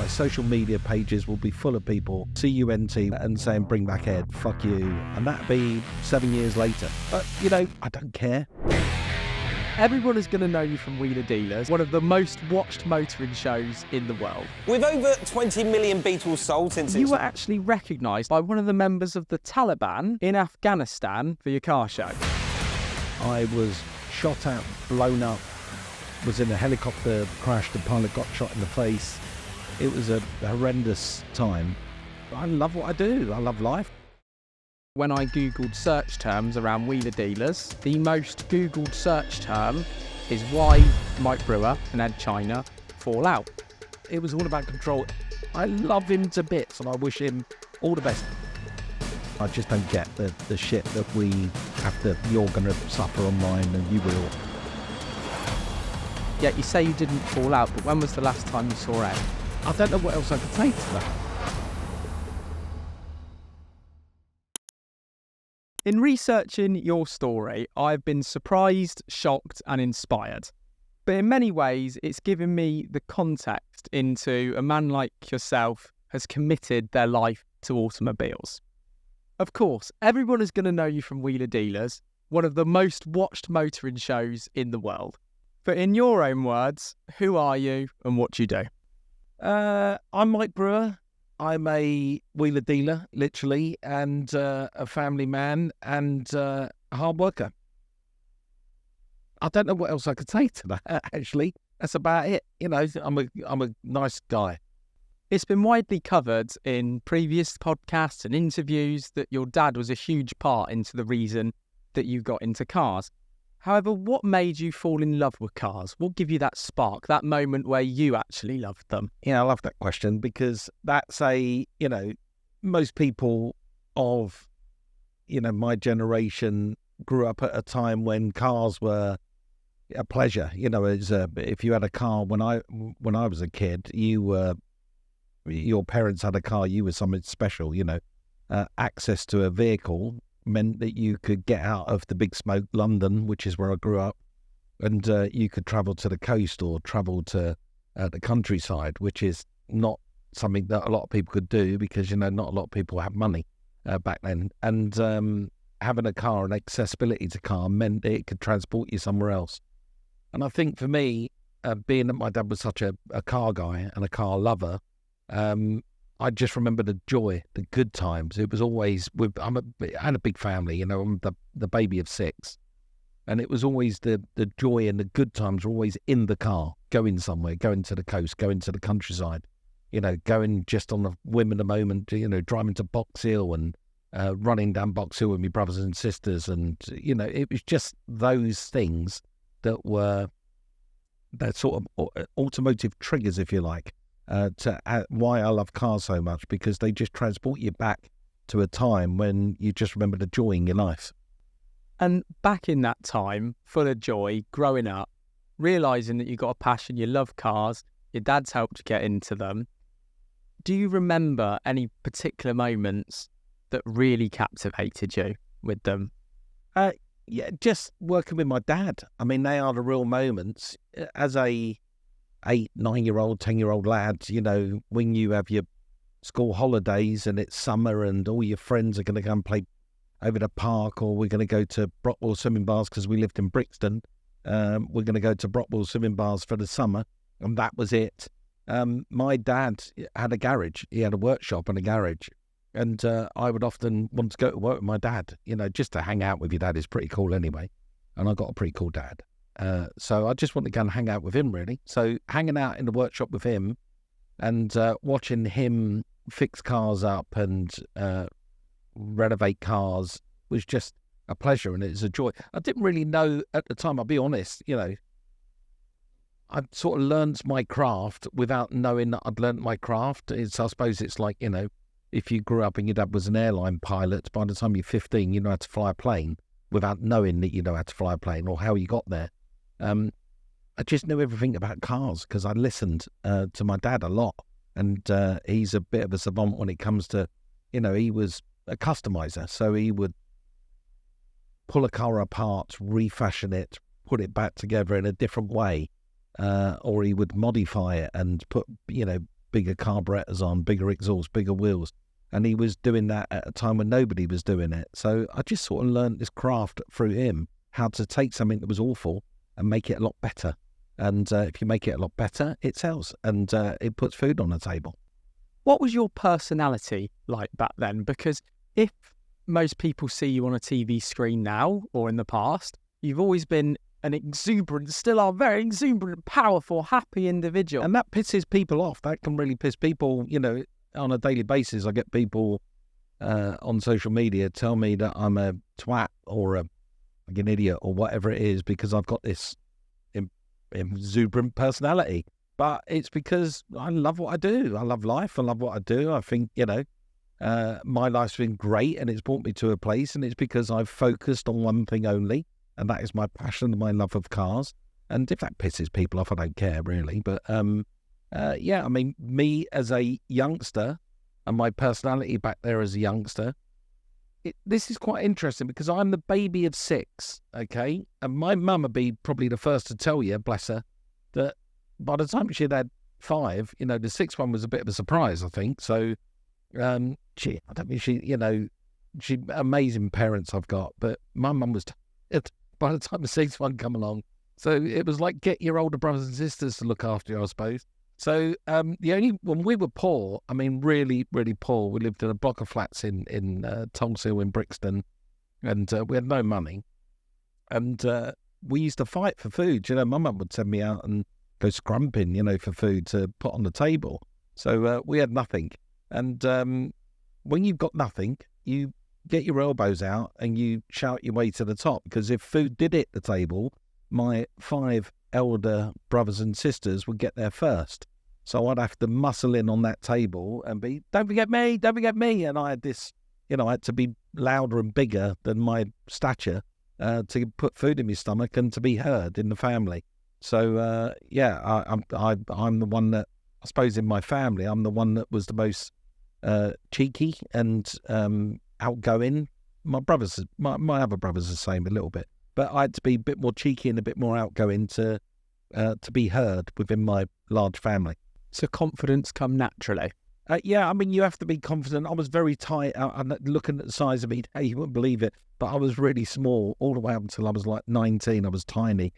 My social media pages will be full of people, CUNT, and saying, bring back Ed, fuck you. And that'd be 7 years later. But, I don't care. Everyone is going to know you from Wheeler Dealers, one of the most watched motoring shows in the world. With over 20 million Beetles sold since You were actually recognised by one of the members of the Taliban in Afghanistan for your car show. I was shot at, blown up, was in a helicopter crash, the pilot got shot in the face. It was a horrendous time. I love what I do. I love life. When I Googled search terms around Wheeler Dealers, the most Googled search term is why Mike Brewer and Edd China fall out. It was all about control. I love him to bits and I wish him all the best. I just don't get the shit that you're going to suffer online and you will. Yet you say you didn't fall out, but when was the last time you saw Ed? I don't know what else I could say to that. In researching your story, I've been surprised, shocked and inspired. But in many ways, it's given me the context into a man like yourself has committed their life to automobiles. Of course, everyone is going to know you from Wheeler Dealers, one of the most watched motoring shows in the world. But in your own words, who are you and what do you do? I'm Mike Brewer. I'm a wheeler dealer, literally, and a family man and a hard worker. I don't know what else I could say to that, actually. That's about it. I'm a nice guy. It's been widely covered in previous podcasts and interviews that your dad was a huge part into the reason that you got into cars. However, what made you fall in love with cars? What gave you that spark, that moment where you actually loved them? I love that question because that's most people of, my generation grew up at a time when cars were a pleasure. If you had a car when I was a kid, your parents had a car, you were something special, access to a vehicle meant that you could get out of the big smoke London, which is where I grew up, and you could travel to the coast or travel to the countryside, which is not something that a lot of people could do because, not a lot of people had money back then. And having a car and accessibility to car meant that it could transport you somewhere else. And I think for me, being that my dad was such a car guy and a car lover, I just remember the joy, the good times. It was always I had a big family, I'm the baby of 6, and it was always the joy and the good times were always in the car, going somewhere, going to the coast, going to the countryside, going just on a whim of the moment, driving to Box Hill and running down Box Hill with my brothers and sisters, and it was just those things that were that sort of automotive triggers, if you like. Why I love cars so much, because they just transport you back to a time when you just remember the joy in your life. And back in that time, full of joy, growing up, realising that you got a passion, you love cars, your dad's helped you get into them. Do you remember any particular moments that really captivated you with them? Yeah, just working with my dad. I mean, they are the real moments. As a 8, 9-year-old, 10-year-old lad, when you have your school holidays and it's summer and all your friends are going to go and play over the park, or we're going to go to Brockwell swimming bars because we lived in Brixton. We're going to go to Brockwell swimming bars for the summer, and that was it. My dad had a garage. He had a workshop and a garage, and I would often want to go to work with my dad. Just to hang out with your dad is pretty cool anyway, and I got a pretty cool dad. So I just want to go and hang out with him, really. So hanging out in the workshop with him and watching him fix cars up and renovate cars was just a pleasure, and it was a joy. I didn't really know at the time, I'll be honest, I sort of learned my craft without knowing that I'd learnt my craft. I suppose it's like, if you grew up and your dad was an airline pilot, by the time you're 15, you know how to fly a plane without knowing that you know how to fly a plane or how you got there. I just knew everything about cars because I listened to my dad a lot, and he's a bit of a savant when it comes to, he was a customizer, so he would pull a car apart, refashion it, put it back together in a different way, or he would modify it and put, bigger carburetors on, bigger exhaust, bigger wheels. And he was doing that at a time when nobody was doing it. So I just sort of learned this craft through him, how to take something that was awful and make it a lot better. And if you make it a lot better, it sells and it puts food on the table. What was your personality like back then? Because if most people see you on a TV screen now or in the past, you've always been an exuberant, still are very exuberant, powerful, happy individual. And that pisses people off. That can really piss people, on a daily basis. I get people on social media tell me that I'm a twat or like an idiot or whatever it is because I've got this exuberant personality. But it's because I love what I do. I love life. I love what I do. I think, my life's been great and it's brought me to a place, and it's because I've focused on one thing only, and that is my passion and my love of cars. And if that pisses people off, I don't care really. But me as a youngster and my personality back there as a youngster, this is quite interesting because I'm the baby of 6, okay? And my mum would be probably the first to tell you, bless her, that by the time she'd had 5, the 6th one was a bit of a surprise, I think. So, I don't think she amazing parents I've got, but my mum was by the time the 6th one come along. So it was like, get your older brothers and sisters to look after you, I suppose. So when we were poor, I mean, really, really poor, we lived in a block of flats in Tulse Hill in Brixton, and we had no money. And we used to fight for food. My mum would send me out and go scrumping, for food to put on the table. So we had nothing. And when you've got nothing, you get your elbows out and you shout your way to the top, because if food did hit the table, my 5 elder brothers and sisters would get there first. So I'd have to muscle in on that table and be, don't forget me, don't forget me. And I had this, I had to be louder and bigger than my stature to put food in my stomach and to be heard in the family. So, I'm the one that, I suppose in my family, I'm the one that was the most cheeky and outgoing. My other brothers are the same a little bit. But I had to be a bit more cheeky and a bit more outgoing to be heard within my large family. So confidence come naturally? You have to be confident. I was very tight. And looking at the size of me, you wouldn't believe it, but I was really small all the way up until I was like 19. I was tiny.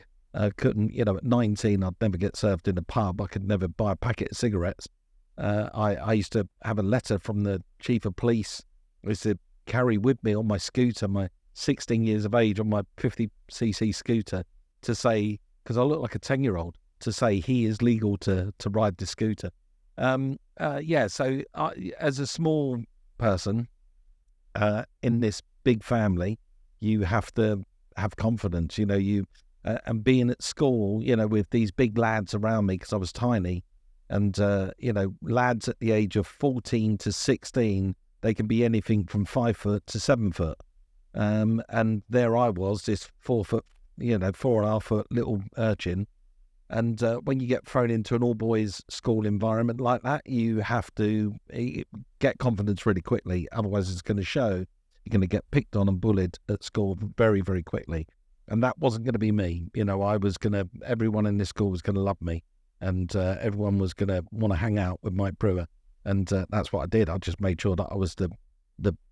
Couldn't, at 19, I'd never get served in a pub. I could never buy a packet of cigarettes. I used to have a letter from the chief of police. I used to carry with me on my scooter, my 16 years of age, on my 50cc scooter, to say, because I look like a 10-year-old, to say he is legal to ride the scooter. So as a small person in this big family, you have to have confidence, and being at school, with these big lads around me, because I was tiny, and, lads at the age of 14 to 16, they can be anything from 5 foot to 7 foot. And there I was, this 4 foot, 4.5 foot little urchin. And when you get thrown into an all-boys school environment like that, you have to get confidence really quickly. Otherwise, it's going to show. You're going to get picked on and bullied at school very, very quickly. And that wasn't going to be me. Everyone in this school was going to love me. And everyone was going to want to hang out with Mike Brewer. And that's what I did. I just made sure that I was the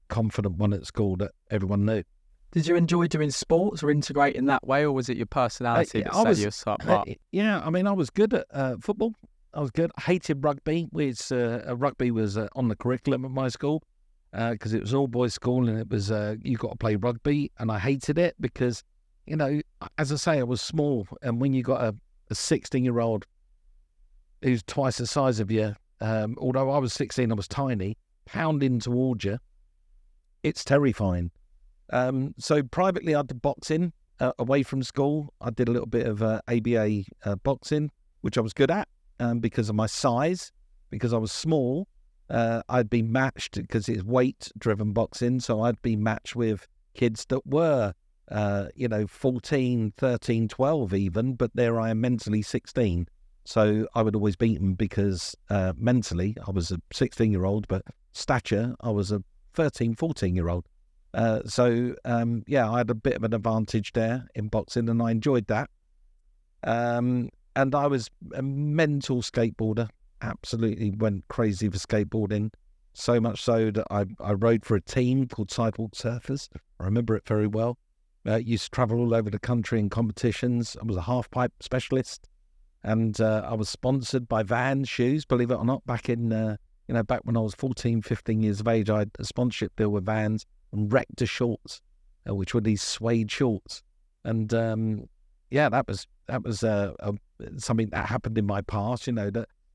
confident one at school that everyone knew. Did you enjoy doing sports or integrating that way, or was it your personality that set you apart? I was good at football. I was good. I hated rugby. Rugby was on the curriculum at my school because it was all boys school, and it was you got to play rugby, and I hated it because, as I say, I was small, and when you got a 16-year-old who's twice the size of you, although I was 16, I was tiny, pounding towards you, it's terrifying. So privately, I did boxing away from school. I did a little bit of ABA boxing, which I was good at because of my size. Because I was small, I'd be matched because it's weight-driven boxing. So I'd be matched with kids that were, 14, 13, 12 even, but there I am mentally 16. So I would always beat them because mentally I was a 16-year-old, but stature, I was a 13, 14-year-old. I had a bit of an advantage there in boxing, and I enjoyed that. And I was a mental skateboarder, absolutely went crazy for skateboarding. So much so that I rode for a team called Sidewalk Surfers. I remember it very well. Used to travel all over the country in competitions. I was a half pipe specialist, and I was sponsored by Vans shoes, believe it or not. Back in, back when I was 14, 15 years of age, I had a sponsorship deal with Vans and Rector shorts, which were these suede shorts. And that was something that happened in my past,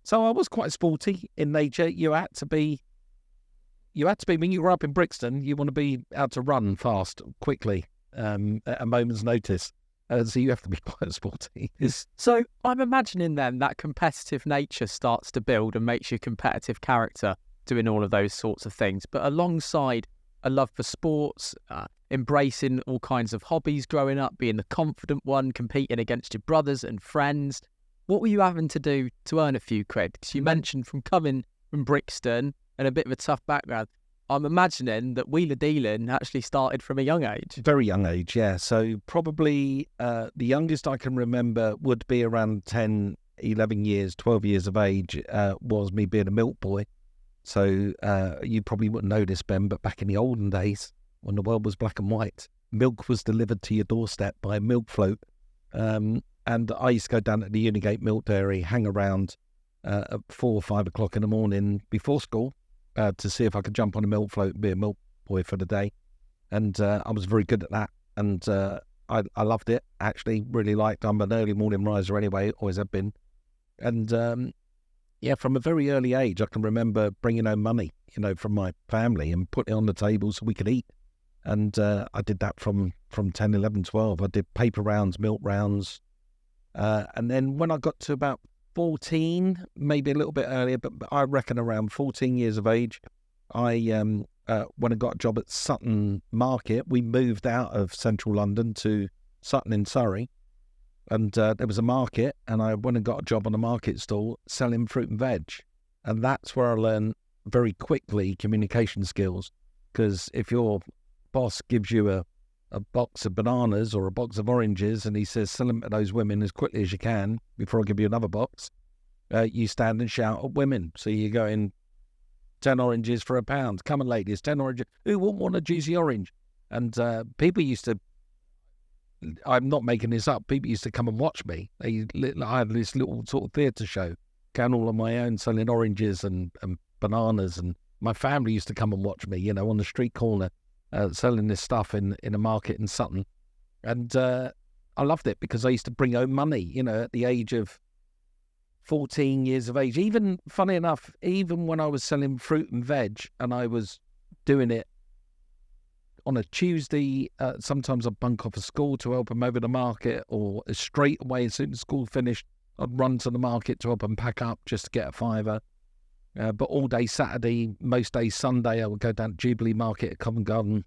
so I was quite sporty in nature. You had to be when you grew up in Brixton, you want to be able to run fast, quickly, at a moment's notice. So you have to be quite sporty. So I'm imagining then that competitive nature starts to build and makes you competitive character doing all of those sorts of things. But alongside a love for sports, embracing all kinds of hobbies growing up, being the confident one, competing against your brothers and friends, what were you having to do to earn a few quid? Because you mentioned from coming from Brixton and a bit of a tough background. I'm imagining that wheeler dealing actually started from a young age. Very young age, yeah. So probably the youngest I can remember would be around 10, 11 years, 12 years of age, was me being a milk boy. So you probably wouldn't know this, Ben, but back in the olden days, when the world was black and white, milk was delivered to your doorstep by a milk float. And I used to go down to the Unigate Milk Dairy, hang around at 4 or 5 o'clock in the morning before school, to see if I could jump on a milk float and be a milk boy for the day. And I was very good at that. And I loved it, actually, really liked. I'm an early morning riser anyway, always have been. And from a very early age, I can remember bringing home money, from my family and putting it on the table so we could eat. And I did that from 10, 11, 12. I did paper rounds, milk rounds. And then when I got to about 14, maybe a little bit earlier, but I reckon around 14 years of age, when I got a job at Sutton Market, we moved out of central London to Sutton in Surrey, and there was a market, and I went and got a job on a market stall selling fruit and veg, and that's where I learned very quickly communication skills, because if your boss gives you a box of bananas or a box of oranges and he says, sell them to those women as quickly as you can before I give you another box, you stand and shout at women. So you're going, 10 oranges for £1. Come on, ladies, 10 oranges. Who wouldn't want a juicy orange? And people used to, I'm not making this up, people used to come and watch me. I had this little sort of theatre show, going all on my own, selling oranges and bananas. And my family used to come and watch me, on the street corner, selling this stuff in a market in Sutton. And I loved it because I used to bring home money, at the age of 14 years of age. Even, funny enough, even when I was selling fruit and veg and I was doing it on a Tuesday, sometimes I'd bunk off of school to help them over the market, or straight away as soon as school finished, I'd run to the market to help them pack up just to get a fiver. But all day Saturday, most days Sunday, I would go down to Jubilee Market at Covent Garden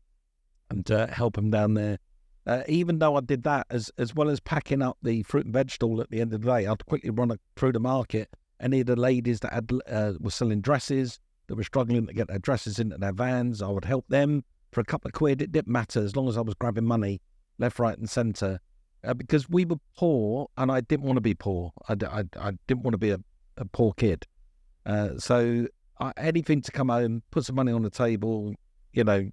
and help them down there. Even though I did that, as well as packing up the fruit and veg stall at the end of the day, I'd quickly run through the market. Any of the ladies that were selling dresses, that were struggling to get their dresses into their vans, I would help them for a couple of quid. It didn't matter as long as I was grabbing money left, right and centre. Because we were poor and I didn't want to be poor. I didn't want to be a poor kid. So anything to come home, put some money on the table, and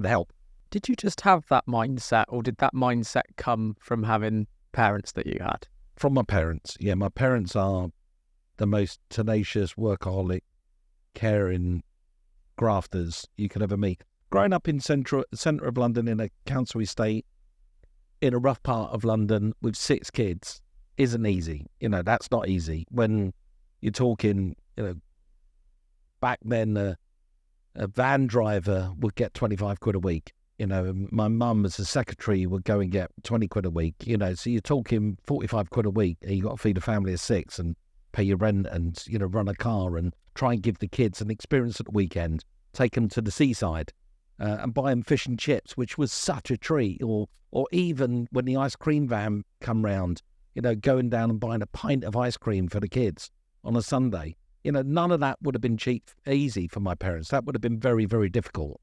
help. Did you just have that mindset, or did that mindset come from having parents that you had? From my parents, yeah. My parents are the most tenacious, workaholic, caring grafters you could ever meet. Growing up in centre of London in a council estate, in a rough part of London with 6 kids isn't easy. That's not easy. When you're talking, back then a van driver would get 25 quid a week. My mum as a secretary would go and get 20 quid a week. So you're talking 45 quid a week, and you got to feed a family of 6 and pay your rent and, run a car and try and give the kids an experience at the weekend, take them to the seaside and buy them fish and chips, which was such a treat. Or even when the ice cream van come round, going down and buying a pint of ice cream for the kids on a Sunday. None of that would have been easy for my parents. That would have been very, very difficult.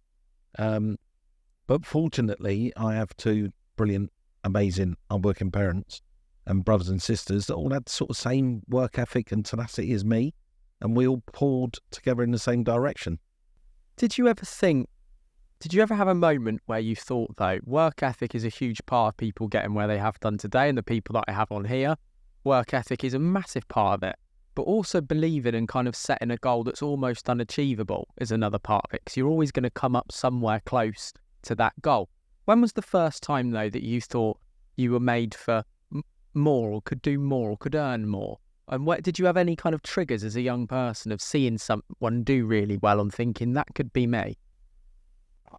But fortunately, I have 2 brilliant, amazing, hardworking parents and brothers and sisters that all had the sort of same work ethic and tenacity as me. and we all pulled together in the same direction. Did you ever have a moment where you thought, though, work ethic is a huge part of people getting where they have done today, and the people that I have on here, work ethic is a massive part of it, but also believing and kind of setting a goal that's almost unachievable is another part of it, because you're always going to come up somewhere close to that goal. When was the first time, though, that you thought you were made for more, or could do more, or could earn more? And did you have any kind of triggers as a young person of seeing someone do really well and thinking that could be me?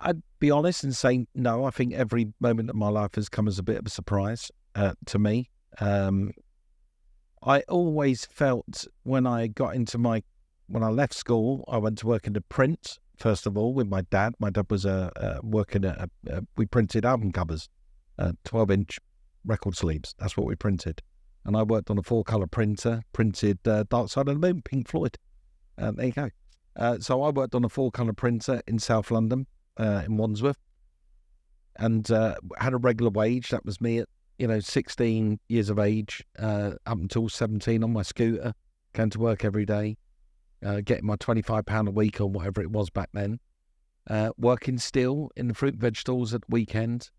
I'd be honest and say no. I think every moment of my life has come as a bit of a surprise to me. I always felt when I left school, I went to work in the print, first of all, with my dad. My dad was working at we printed album covers, 12-inch record sleeves. That's what we printed. And I worked on a 4-colour printer, printed Dark Side of the Moon, Pink Floyd. There you go. So I worked on a 4-colour printer in South London, in Wandsworth, and had a regular wage. That was me at 16 years of age, up until 17 on my scooter, going to work every day, getting my £25 a week or whatever it was back then, working still in the fruit and veg stalls at the weekend.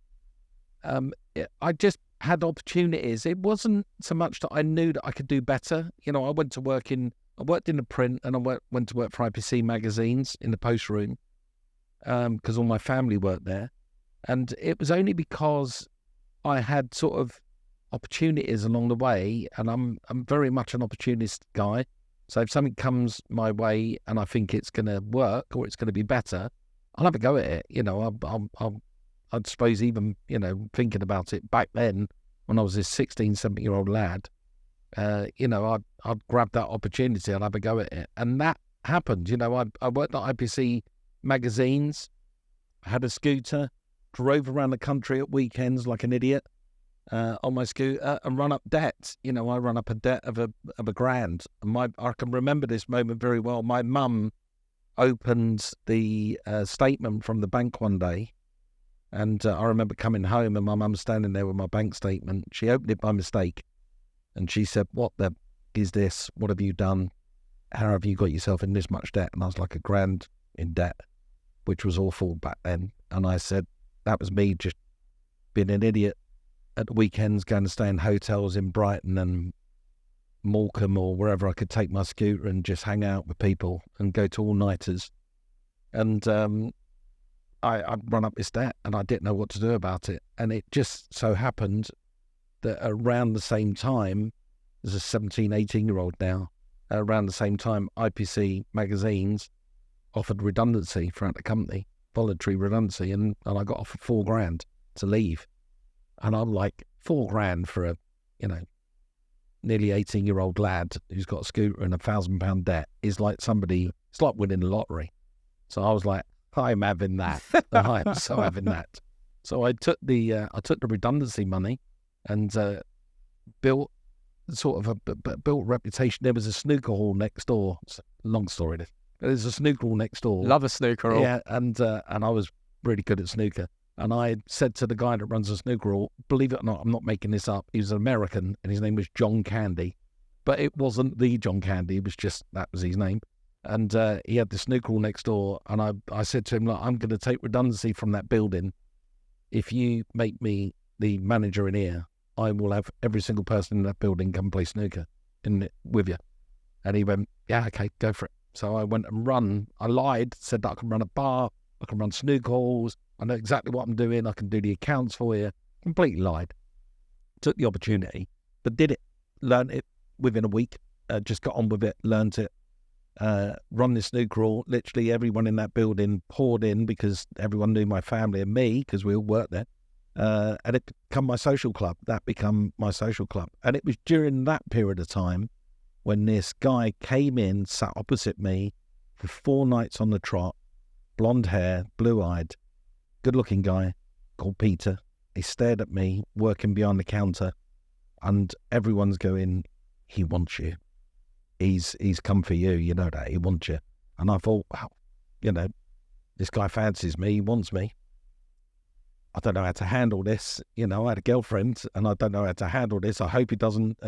I just had opportunities. It wasn't so much that I knew that I could do better. I worked in the print, and I went to work for IPC magazines in the post room, because all my family worked there. And it was only because I had sort of opportunities along the way, and I'm very much an opportunist guy. So if something comes my way and I think it's going to work or it's going to be better, I'll have a go at it. I suppose even, thinking about it back then when I was this 16, 17-year-old lad, I'd grab that opportunity and have a go at it. And that happened. I worked at IPC magazines, had a scooter, drove around the country at weekends like an idiot on my scooter, and run up debt. I run up a debt of £1,000. And I can remember this moment very well. My mum opened the statement from the bank one day, and I remember coming home and my mum standing there with my bank statement. She opened it by mistake, and she said, "What the is this? What have you done? How have you got yourself in this much debt?" And I was like, £1,000 in debt, which was awful back then. And I said, that was me just being an idiot at the weekends, going to stay in hotels in Brighton and Morecambe or wherever I could take my scooter and just hang out with people and go to all-nighters. And I'd run up this debt and I didn't know what to do about it. And it just so happened that around the same time, as a 17, 18-year-old now, around the same time, IPC magazines offered redundancy throughout the company, voluntary redundancy, and I got offered £4,000 to leave. And I'm like, £4,000 for a, nearly 18-year-old lad who's got a scooter and £1,000 debt is like it's like winning the lottery. So I was like, I'm having that. I'm so having that. So I took the redundancy money and built sort of built a reputation. There was a snooker hall next door. It's a long story this. There's a snooker hall next door. Love a snooker hall. Yeah, and I was really good at snooker. And I said to the guy that runs the snooker hall, believe it or not, I'm not making this up. He was an American, and his name was John Candy. But it wasn't the John Candy. It was just, that was his name. And he had the snooker hall next door. And I said to him, look, I'm going to take redundancy from that building. If you make me the manager in here, I will have every single person in that building come play snooker with you. And he went, yeah, okay, go for it. So I went and I lied, said that I can run a bar, I can run snooker halls, I know exactly what I'm doing, I can do the accounts for you. Completely lied. Took the opportunity, but did it. Learned it within a week, just got on with it, learned it. Run this snooker hall. Literally everyone in that building poured in because everyone knew my family and me because we all worked there. And it became my social club. That became my social club. And it was during that period of time when this guy came in, sat opposite me for 4 nights on the trot, blonde hair, blue-eyed, good-looking guy called Peter. He stared at me, working behind the counter, and everyone's going, he wants you. He's come for you, you know that, he wants you. And I thought, wow, this guy fancies me, he wants me. I don't know how to handle this. I had a girlfriend and I don't know how to handle this. I hope he doesn't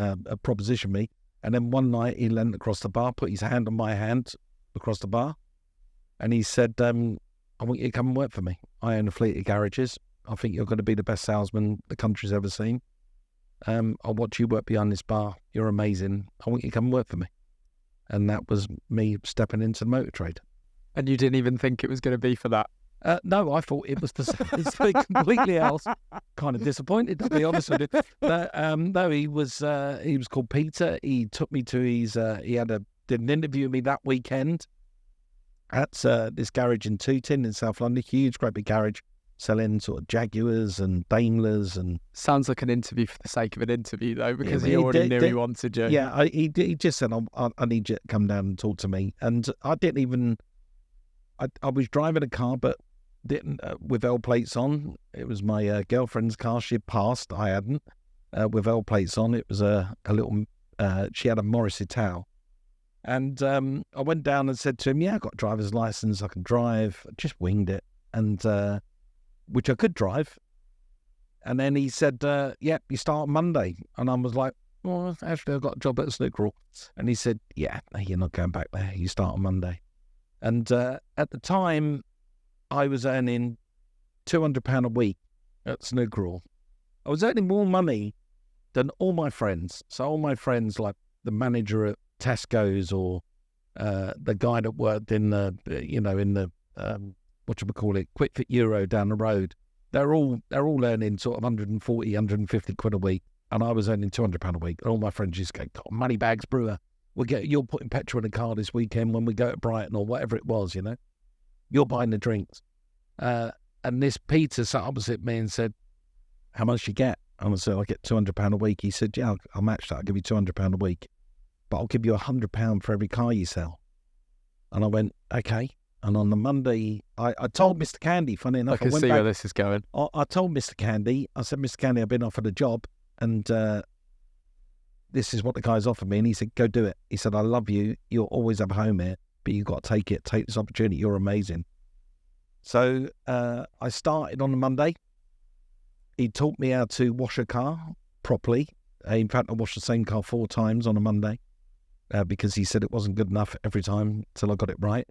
proposition me. And then one night he leant across the bar, put his hand on my hand across the bar, and he said, I want you to come and work for me. I own a fleet of garages. I think you're going to be the best salesman the country's ever seen. I'll watch you work behind this bar. You're amazing. I want you to come and work for me. And that was me stepping into the motor trade. And you didn't even think it was going to be for that? No, I thought it was something completely else. Kind of disappointed, to be honest with you. But no, he was called Peter. He took me to his. Did an interview with me that weekend at this garage in Tooting in South London. Huge, great big garage, selling sort of Jaguars and Daimlers and. Sounds like an interview for the sake of an interview, though, because he already knew he wanted you. Yeah, he just said, "I need you to come down and talk to me," and I didn't even. I was driving a car, but didn't with L plates on. It was my girlfriend's car. She'd passed. I hadn't. With L plates on. It was a little. She had a Morris Ital, and I went down and said to him, "Yeah, I got a driver's license. I can drive." I just winged it, and which I could drive. And then he said, "Yeah, you start Monday." And I was like, "Well, actually, I've got a job at a snooker hall." And he said, "Yeah, no, you're not going back there. You start on Monday." And at the time, I was earning £200 a week at snooker hall. I was earning more money than all my friends. So all my friends, like the manager at Tesco's or the guy that worked in the, Quick Fit Euro down the road, they're all earning sort of 140, 150 quid a week. And I was earning £200 a week. And all my friends just go, "God, money bags, Brewer. You're putting petrol in the car this weekend when we go to Brighton," or whatever it was, You're buying the drinks. And this Peter sat opposite me and said, "How much you get?" And I said, "I get £200 a week." He said, "Yeah, I'll match that. I'll give you £200 a week, but I'll give you £100 for every car you sell." And I went, "Okay." And on the Monday, I told Mr. Candy, funny enough. I can see where this is going. I told Mr. Candy, I said, "Mr. Candy, I've been offered a job, and this is what the guy's offered me." And he said, "Go do it." He said, "I love you. You'll always have a home here, but you've got to take it. Take this opportunity. You're amazing." So I started on a Monday. He taught me how to wash a car properly. In fact, I washed the same car 4 times on a Monday because he said it wasn't good enough every time till I got it right.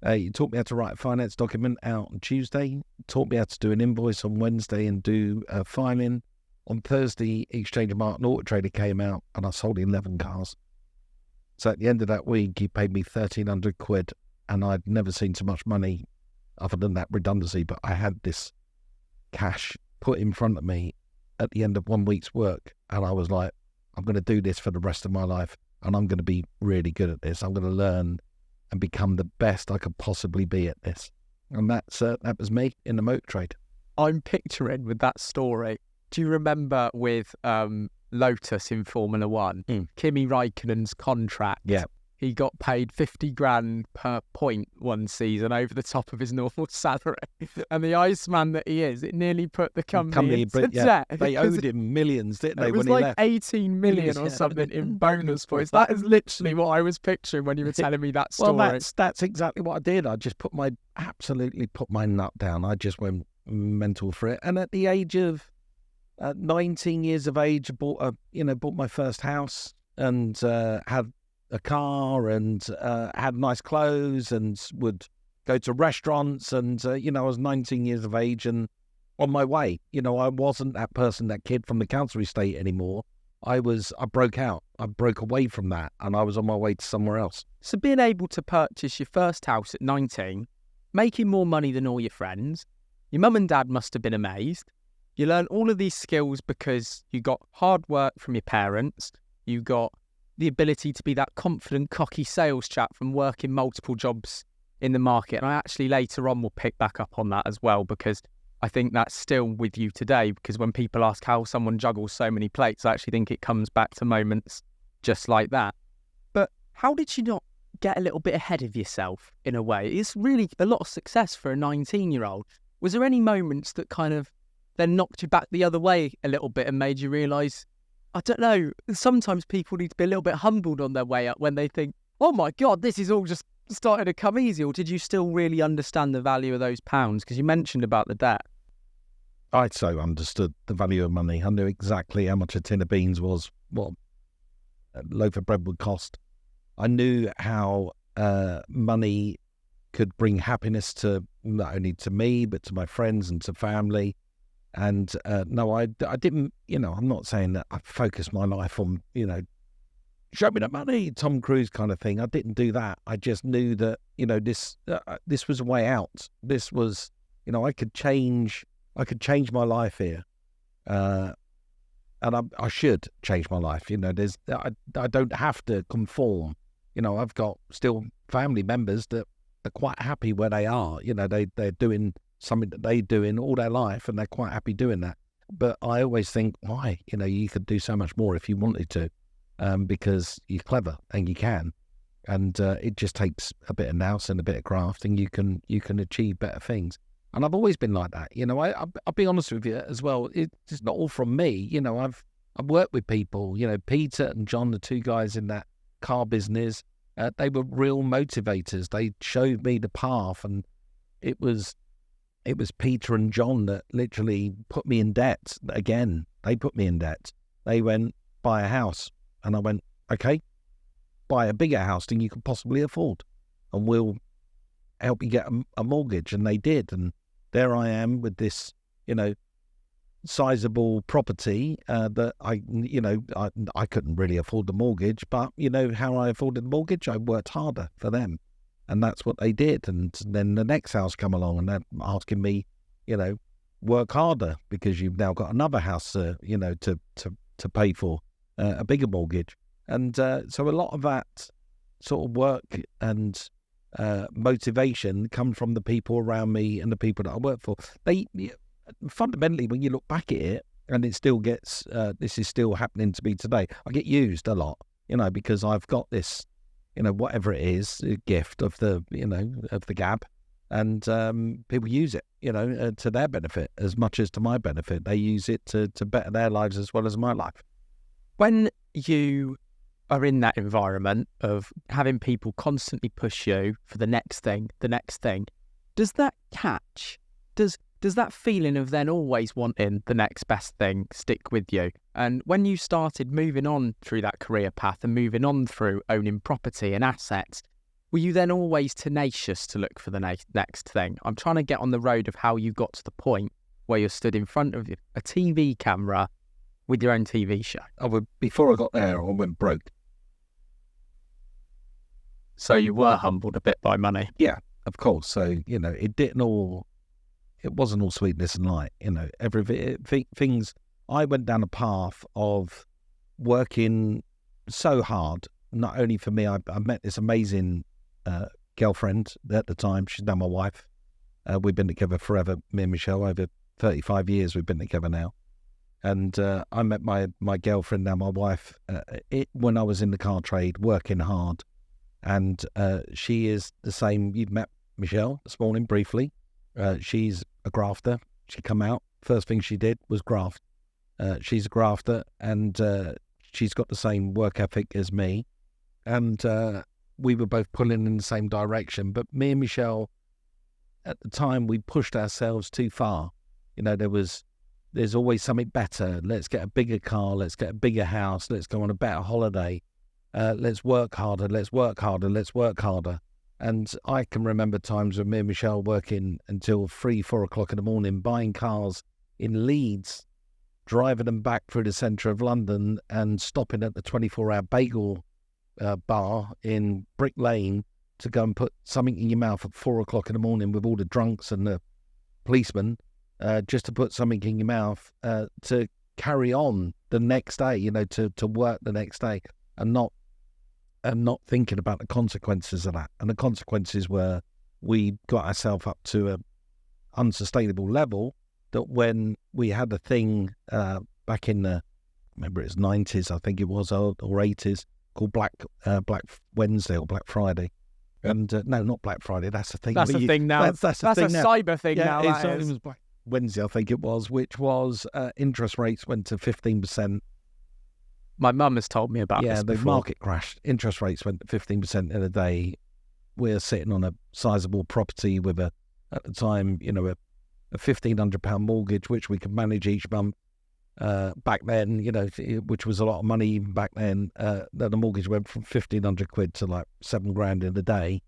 He taught me how to write a finance document out on Tuesday. Taught me how to do an invoice on Wednesday and do filing. On Thursday, Exchange of Market Auto Trader came out and I sold 11 cars. So at the end of that week, he paid me 1,300 quid, and I'd never seen so much money other than that redundancy, but I had this cash put in front of me at the end of 1 week's work, and I was like, I'm going to do this for the rest of my life, and I'm going to be really good at this. I'm going to learn and become the best I could possibly be at this. And that was me in the motor trade. I'm picturing with that story, do you remember with Lotus in Formula One, Kimi Raikkonen's contract? Yeah. He got paid 50 grand per point one season over the top of his normal salary. And the Iceman that he is, it nearly put the company into debt. They owed him millions, didn't they, it was when he like left? 18 million or something in bonus points. That is literally what I was picturing when you were telling me that story. Well, that's exactly what I did. I just absolutely put my nut down. I just went mental for it. And at the age of 19 years of age, I bought my first house and had a car and had nice clothes and would go to restaurants. And, I was 19 years of age and on my way. I wasn't that kid from the council estate anymore. I broke out. I broke away from that and I was on my way to somewhere else. So being able to purchase your first house at 19, making more money than all your friends, your mum and dad must have been amazed. You learn all of these skills because you got hard work from your parents. You got the ability to be that confident, cocky sales chap from working multiple jobs in the market. And I actually later on will pick back up on that as well, because I think that's still with you today, because when people ask how someone juggles so many plates, I actually think it comes back to moments just like that. But how did you not get a little bit ahead of yourself in a way? It's really a lot of success for a 19-year-old. Was there any moments that kind of then knocked you back the other way a little bit and made you realise, I don't know, sometimes people need to be a little bit humbled on their way up when they think, oh my God, this is all just starting to come easy? Or did you still really understand the value of those pounds? Because you mentioned about the debt. I so understood the value of money. I knew exactly how much a tin of beans was, what a loaf of bread would cost. I knew how money could bring happiness to not only to me, but to my friends and to family. And no, I didn't, I'm not saying that I focused my life on, show me the money, Tom Cruise kind of thing. I didn't do that. I just knew that, this was a way out. This was, I could change my life here. And I should change my life. I don't have to conform. I've got still family members that are quite happy where they are. They're doing something that they do in all their life, and they're quite happy doing that. But I always think, why? You could do so much more if you wanted to, because you're clever and you can. And it just takes a bit of nous and a bit of graft, and you can achieve better things. And I've always been like that. I'll be honest with you as well. It's not all from me. I've worked with people. Peter and John, the two guys in that car business, they were real motivators. They showed me the path, and it was Peter and John that literally put me in debt again. They put me in debt. They went, buy a house. And I went, okay, buy a bigger house than you could possibly afford, and we'll help you get a mortgage. And they did. And there I am with this, sizable property that I couldn't really afford the mortgage. But how I afforded the mortgage? I worked harder for them. And that's what they did. And then the next house come along, and they're asking me, work harder because you've now got another house, to pay for, a bigger mortgage. And so a lot of that sort of work and motivation come from the people around me and the people that I work for. They fundamentally, when you look back at it, and it still gets, this is still happening to me today. I get used a lot, because I've got this, whatever it is, a gift of the, of the gab, and people use it, to their benefit as much as to my benefit. They use it to better their lives as well as my life. When you are in that environment of having people constantly push you for the next thing, does that catch? Does that feeling of then always wanting the next best thing stick with you? And when you started moving on through that career path and moving on through owning property and assets, were you then always tenacious to look for the next thing? I'm trying to get on the road of how you got to the point where you're stood in front of a TV camera with your own TV show. Before I got there, I went broke. So you were humbled a bit by money? Yeah, of course. So, it wasn't all sweetness and light, things. I went down a path of working so hard, not only for me. I met this amazing girlfriend at the time. She's now my wife. We've been together forever, me and Michelle, over 35 years we've been together now. And I met my girlfriend, now my wife, when I was in the car trade, working hard. And she is the same. You've met Michelle this morning briefly. She's a grafter. She come out, first thing she did was graft. She's a grafter, and she's got the same work ethic as me. And we were both pulling in the same direction. But me and Michelle, at the time, we pushed ourselves too far. There's always something better. Let's get a bigger car. Let's get a bigger house. Let's go on a better holiday. Let's work harder. Let's work harder. Let's work harder. And I can remember times when me and Michelle working until 3-4 o'clock in the morning, buying cars in Leeds, driving them back through the centre of London, and stopping at the 24-hour bagel bar in Brick Lane to go and put something in your mouth at 4 o'clock in the morning with all the drunks and the policemen, just to put something in your mouth to carry on the next day, to work the next day, and not thinking about the consequences of that. And the consequences were we got ourselves up to a unsustainable level that when we had a thing back in the, remember it was 90s, I think it was, or 80s, called Black Wednesday or Black Friday. And no, not Black Friday, that's the thing. That's the thing now. That's a cyber thing now. It was Black Wednesday, I think it was, which was interest rates went to 15%. My mum has told me about this before. Yeah, the market crashed. Interest rates went to 15% in a day. We're sitting on a sizable property with at the time, a £1,500 mortgage, which we could manage each month. back then, which was a lot of money back then. The mortgage went from 1,500 quid to like $7,000 in a day.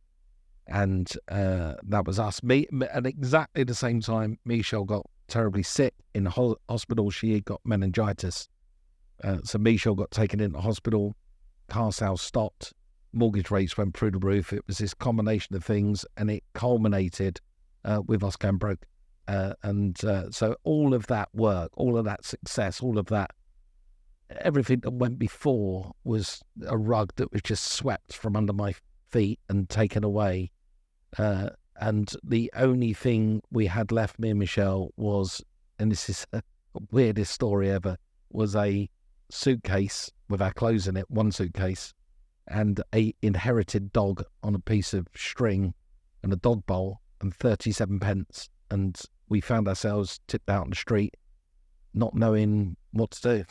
And that was us. And exactly the same time, Michelle got terribly sick in the hospital. She got meningitis. So Michelle got taken into hospital. Car sales stopped. Mortgage rates went through the roof. It was this combination of things, and it culminated with us going broke. So all of that work, all of that success, all of that, everything that went before was a rug that was just swept from under my feet and taken away. And the only thing we had left, me and Michelle, was, and this is the weirdest story ever, was a suitcase with our clothes in it, one suitcase, and a inherited dog on a piece of string and a dog bowl and 37 pence. And we found ourselves tipped out on the street, not knowing what to do.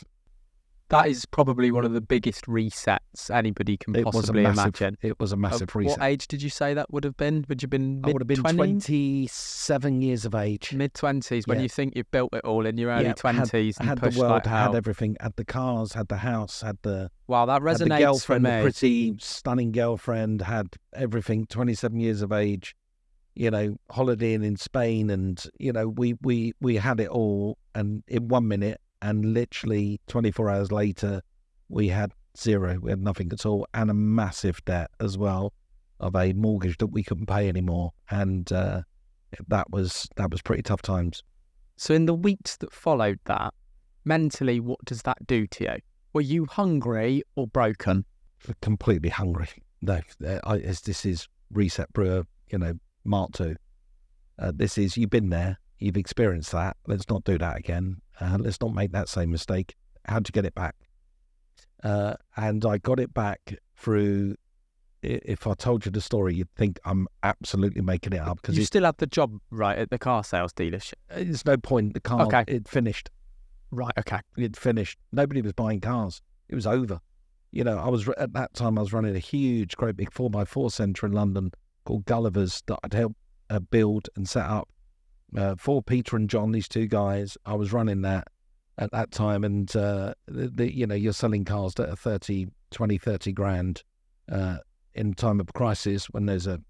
That is probably one of the biggest resets anybody can possibly imagine. It was a massive reset. What age did you say that would have been? Would you have been mid-20s? I would have been 27 years of age. Mid-20s, when you think you've built it all in your early 20s. Had the world, had everything, had the cars, had the house, had the... Wow, that resonates had the girlfriend, for me. The pretty, stunning girlfriend, had everything, 27 years of age, holidaying in Spain, and, we had it all, and in 1 minute, and literally 24 hours later, we had zero. We had nothing at all, and a massive debt as well of a mortgage that we couldn't pay anymore. And that was pretty tough times. So in the weeks that followed that, mentally, what does that do to you? Were you hungry or broken? Completely hungry. No, this is Reset Brewer, Mark II. This is, you've been there. You've experienced that. Let's not do that again. Let's not make that same mistake. How'd you get it back? And I got it back through, if I told you the story, you'd think I'm absolutely making it up. Because you still had the job, right, at the car sales dealership? There's no point. The car, it finished. Right, okay. It finished. Nobody was buying cars. It was over. At that time, I was running a huge, great big 4x4 centre in London called Gulliver's that I'd helped build and set up. For Peter and John, these two guys, I was running that at that time, and you're selling cars that are 30 grand in time of crisis. When there's a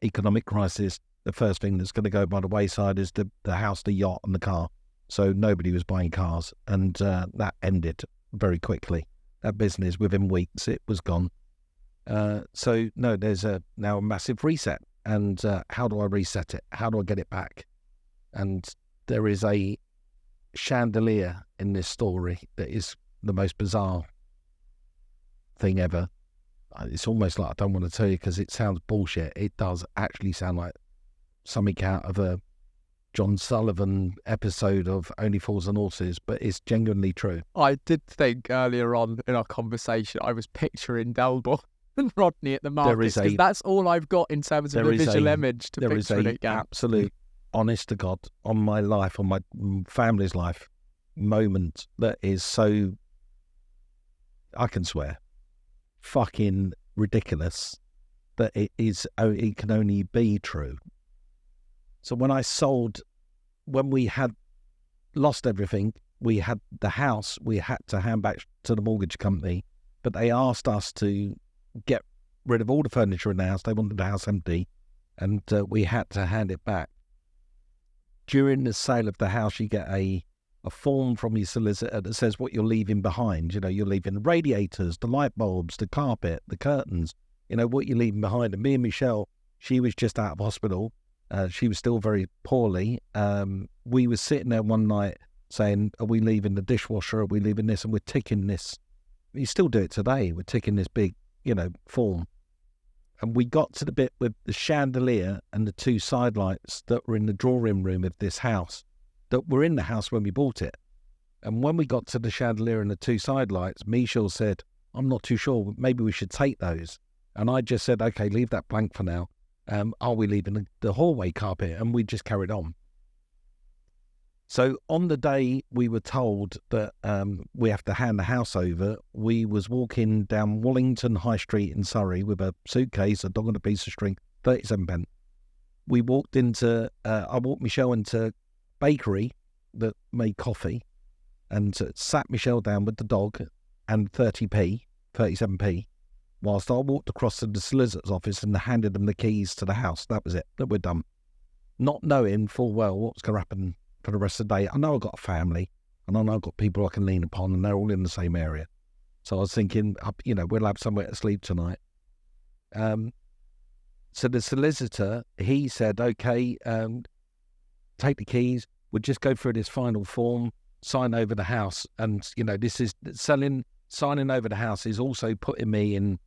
economic crisis, the first thing that's going to go by the wayside is the house, the yacht, and the car. So nobody was buying cars, and that ended very quickly. That business, within weeks, it was gone. So no, there's now a massive reset, and how do I reset it? How do I get it back? And there is a chandelier in this story that is the most bizarre thing ever. It's almost like I don't want to tell you because it sounds bullshit. It does actually sound like something out of a John Sullivan episode of Only Fools and Horses, but it's genuinely true. I did think earlier on in our conversation, I was picturing Delbor and Rodney at the markets, because that's all I've got in terms of the visual image to picture it again. There is absolute, honest to God, on my life, on my family's life, moment that is so, I can swear, fucking ridiculous that it can only be true. So when we had lost everything, we had the house we had to hand back to the mortgage company, but they asked us to get rid of all the furniture in the house. They wanted the house empty, and we had to hand it back. During the sale of the house, you get a form from your solicitor that says what you're leaving behind. You're leaving the radiators, the light bulbs, the carpet, the curtains, what you're leaving behind. And me and Michelle, she was just out of hospital. She was still very poorly. We were sitting there one night saying, are we leaving the dishwasher? Are we leaving this? And we're ticking this. You still do it today. We're ticking this big, form. And we got to the bit with the chandelier and the two side lights that were in the drawing room of this house, that were in the house when we bought it. And when we got to the chandelier and the two side lights, Michelle said, I'm not too sure, maybe we should take those. And I just said, okay, leave that blank for now. Are we leaving the hallway carpet? And we just carried on. So on the day we were told that we have to hand the house over, we was walking down Wallington High Street in Surrey with a suitcase, a dog and a piece of string, 37 pence. We walked I walked Michelle into a bakery that made coffee, and sat Michelle down with the dog and 37p, whilst I walked across to the solicitor's office and handed them the keys to the house. That was it, that we're done. Not knowing full well what was going to happen for the rest of the day. I know I've got a family, and I know I've got people I can lean upon, and they're all in the same area. So I was thinking, we'll have somewhere to sleep tonight. So the solicitor, he said, okay, take the keys. We'll just go through this final form, sign over the house. And, this is signing over the house is also putting me in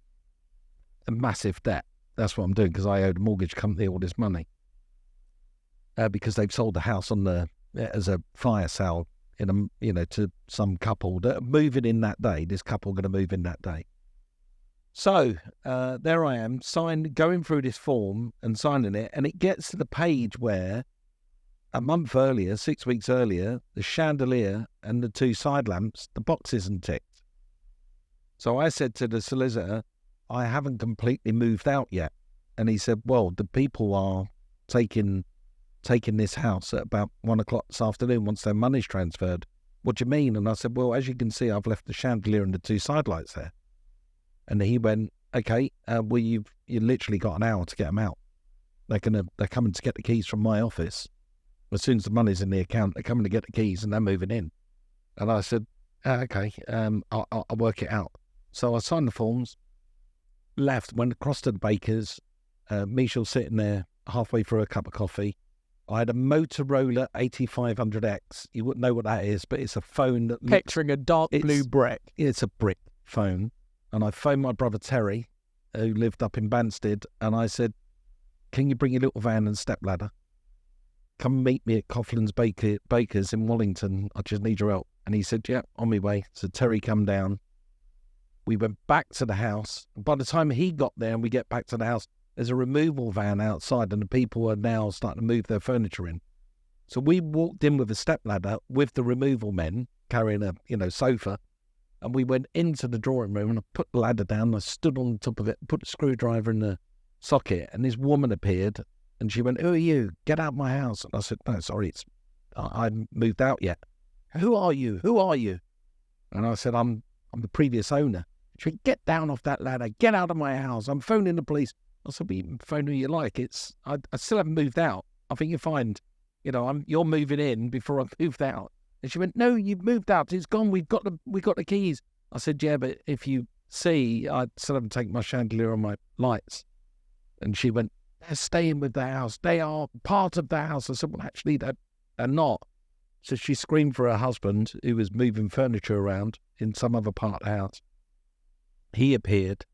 a massive debt. That's what I'm doing, because I owed a mortgage company all this money. Because they've sold the house as a fire sale to some couple that are moving in that day. This couple are going to move in that day. So there I am, going through this form and signing it, and it gets to the page where a month earlier, 6 weeks earlier, the chandelier and the 2 side lamps, the box isn't ticked. So I said to the solicitor, I haven't completely moved out yet. And he said, well, the people are taking this house at about 1 o'clock this afternoon once their money's transferred. What do you mean? And I said, well, as you can see, I've left the chandelier and the 2 side lights there. And he went, okay, well, you literally got an hour to get them out. They're coming to get the keys from my office. As soon as the money's in the account, they're coming to get the keys and they're moving in. And I said, okay, I'll work it out. So I signed the forms, left, went across to the baker's. Michelle's sitting there halfway through a cup of coffee. I had a Motorola 8500X. You wouldn't know what that is, but it's a phone that Picturing a dark blue brick. It's a brick phone. And I phoned my brother Terry, who lived up in Banstead, and I said, can you bring your little van and stepladder? Come meet me at Coughlin's Bakers in Wallington. I just need your help. And he said, yeah, on my way. So Terry come down. We went back to the house. By the time he got there and we get back to the house, there's a removal van outside and the people are now starting to move their furniture in. So we walked in with a stepladder with the removal men carrying a sofa. And we went into the drawing room and I put the ladder down. I stood on top of it, put the screwdriver in the socket, and this woman appeared and she went, who are you? Get out of my house. And I said, no, sorry, I haven't moved out yet. Who are you? Who are you? And I said, I'm the previous owner. She went, get down off that ladder. Get out of my house. I'm phoning the police. I said, well, you can phone who you like. I still haven't moved out. I think you'll find, you're moving in before I've moved out. And she went, no, you've moved out. It's gone. We got the keys. I said, yeah, but if you see, I still haven't taken my chandelier or my lights. And she went, they're staying with the house. They are part of the house. I said, well, actually, they're not. So she screamed for her husband, who was moving furniture around in some other part of the house. He appeared.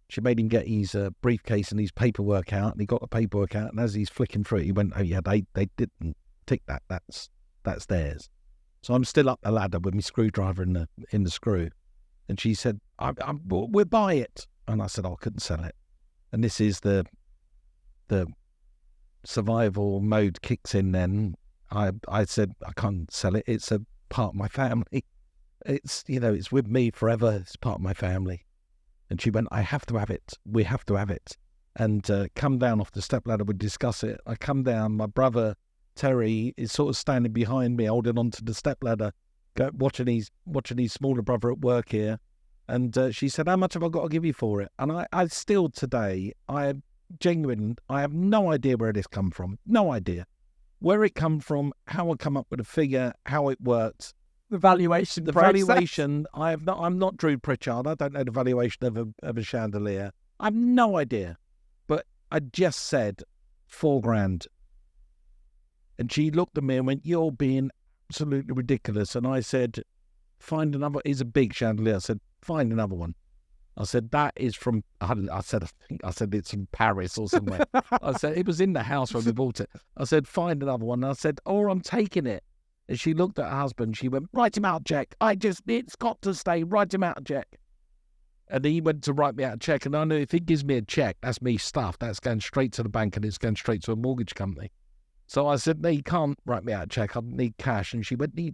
She made him get his briefcase and his paperwork out, and he got the paperwork out. And as he's flicking through it, he went, oh, yeah, they didn't tick that. That's theirs. So I'm still up the ladder with my screwdriver in the screw. And she said, we'll buy it. And I said, I couldn't sell it. And this is the survival mode kicks in then. I said, I can't sell it. It's a part of my family. It's, it's with me forever. It's part of my family. And she went, I have to have it. We have to have it. And come down off the stepladder, we'd discuss it. I come down, my brother Terry is sort of standing behind me, holding onto the stepladder, watching his smaller brother at work here. And she said, how much have I got to give you for it? And I still today, I have no idea where this come from. No idea. Where it come from, how I come up with a figure, how it worked. The valuation valuation, I'm not Drew Pritchard. I don't know the valuation of a chandelier. I have no idea. But I just said $4,000. And she looked at me and went, you're being absolutely ridiculous. And I said, find another. It's a big chandelier. I said, find another one. I said, that is from, I said it's from Paris or somewhere. I said, it was in the house when we bought it. I said, find another one. And I said, I'm taking it. And she looked at her husband. She went, write him out a check. It's got to stay. Write him out a check. And he went to write me out a check. And I knew if he gives me a check, that's me stuff. That's going straight to the bank and it's going straight to a mortgage company. So I said, no, you can't write me out a check. I need cash. And she went, you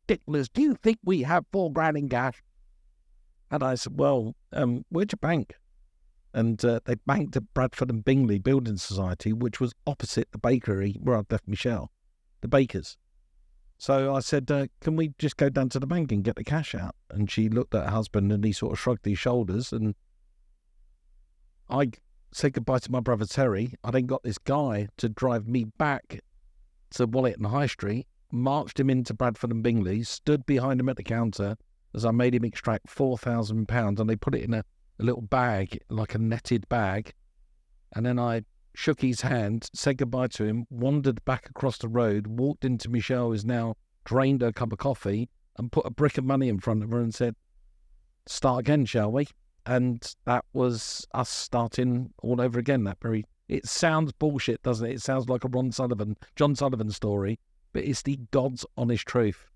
ridiculous. Do you think we have $4,000 in cash? And I said, well, where'd you bank? And they banked at Bradford and Bingley Building Society, which was opposite the bakery where I'd left Michelle, the bakers. So I said, can we just go down to the bank and get the cash out? And she looked at her husband and he sort of shrugged his shoulders. And I said goodbye to my brother Terry. I then got this guy to drive me back to Wallet and High Street, marched him into Bradford and Bingley, stood behind him at the counter as I made him extract £4,000, and they put it in a little bag, like a netted bag. And then I shook his hand, said goodbye to him, wandered back across the road, walked into Michelle, who's now drained her cup of coffee, and put a brick of money in front of her and said, start again, shall we? And that was us starting all over again. It sounds bullshit, doesn't it? It sounds like a John Sullivan story, but it's the God's honest truth.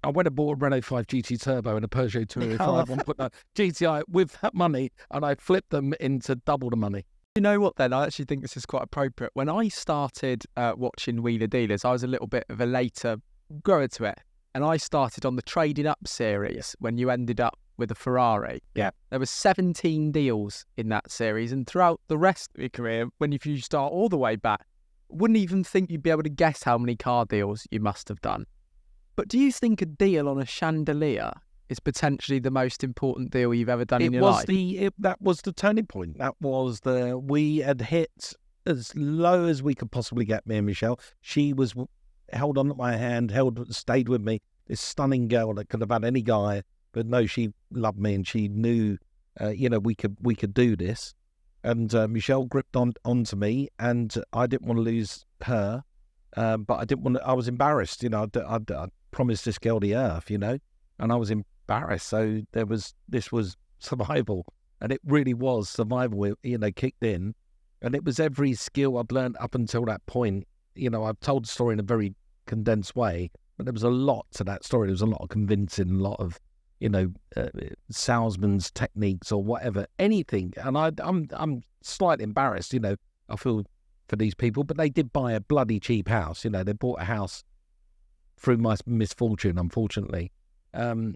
I went and bought a Renault 5 GT Turbo and a Peugeot 205 1.9 GTI with that money, and I flipped them into double the money. You know what then? I actually think this is quite appropriate. When I started watching Wheeler Dealers, I was a little bit of a later grower to it. And I started on the Trading Up series when you ended up with a Ferrari. Yeah. There were 17 deals in that series. And throughout the rest of your career, if you start all the way back, wouldn't even think you'd be able to guess how many car deals you must have done. But do you think a deal on a chandelier is potentially the most important deal you've ever done in your life? That was the turning point. We had hit as low as we could possibly get, me and Michelle. She was held on my hand, stayed with me. This stunning girl that could have had any guy, but no, she loved me and she knew, we could do this. And Michelle gripped onto me, and I didn't want to lose her, but I didn't want to. I was embarrassed, I promised this girl the earth, and I was embarrassed. So this was survival, and it really was survival. Kicked in, and it was every skill I'd learned up until that point. I've told the story in a very condensed way, but there was a lot to that story. There was a lot of convincing, a lot of salesman's techniques or whatever, anything. And I'm slightly embarrassed. I feel for these people, but they did buy a bloody cheap house. They bought a house through my misfortune, unfortunately. So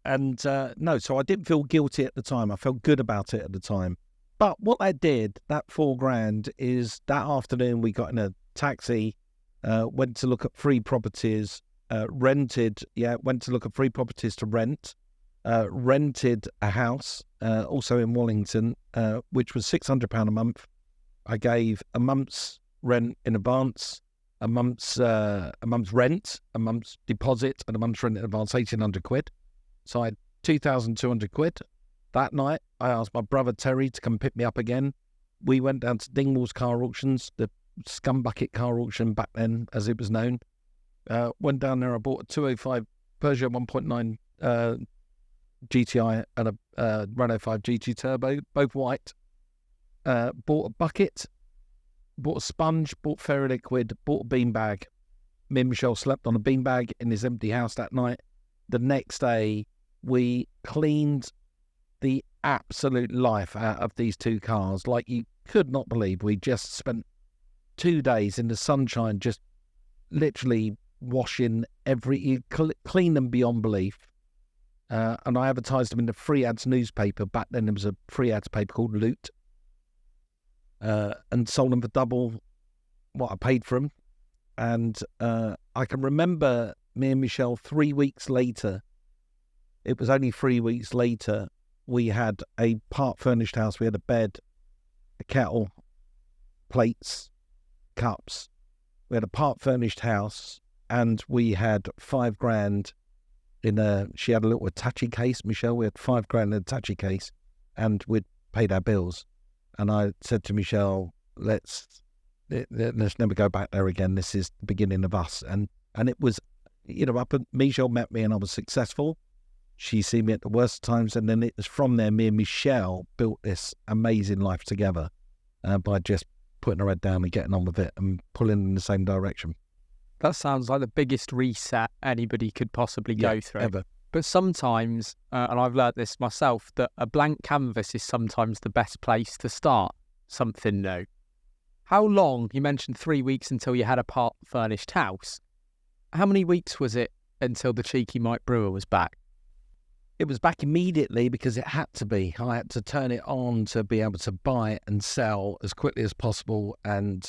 I didn't feel guilty at the time. I felt good about it at the time. But what I did, that $4,000, is that afternoon we got in a taxi, went to look at free properties, went to look at free properties to rent, rented a house, also in Wallington, which was £600 a month. I gave a month's rent in advance, a month's rent, a month's deposit, and a month's rent in advance, £1,800. So I had £2,200. That night, I asked my brother Terry to come pick me up again. We went down to Dingwall's car auctions, the scumbucket car auction back then, as it was known. Went down there, I bought a 205 Peugeot 1.9 GTI and a Renault 5 GT Turbo, both white. Bought a bucket, bought a sponge, bought fairy liquid, bought a beanbag. Me and Michelle slept on a beanbag in his empty house that night. The next day, we cleaned the absolute life out of these two cars like you could not believe. We just spent 2 days in the sunshine, just literally washing clean them beyond belief. And I advertised them in the Free Ads newspaper. Back then there was a free ads paper called Loot, and sold them for double what I paid for them. And I can remember me and Michelle 3 weeks later, it was only 3 weeks later, we had a part furnished house. We had a bed, a kettle, plates, cups. We had a part furnished house, and we had $5,000 she had a little Hitachi case, Michelle. We had $5,000 in a Hitachi case, and we'd paid our bills. And I said to Michelle, let's never go back there again. This is the beginning of us. And it was, Michelle met me and I was successful. She seen me at the worst times, and then it was from there, me and Michelle built this amazing life together by just putting her head down and getting on with it and pulling in the same direction. That sounds like the biggest reset anybody could possibly go through. Ever. But sometimes, and I've learnt this myself, that a blank canvas is sometimes the best place to start something new. How long? You mentioned 3 weeks until you had a part furnished house. How many weeks was it until the cheeky Mike Brewer was back? it was back immediately because it had to be. I had to turn it on to be able to buy it and sell as quickly as possible. And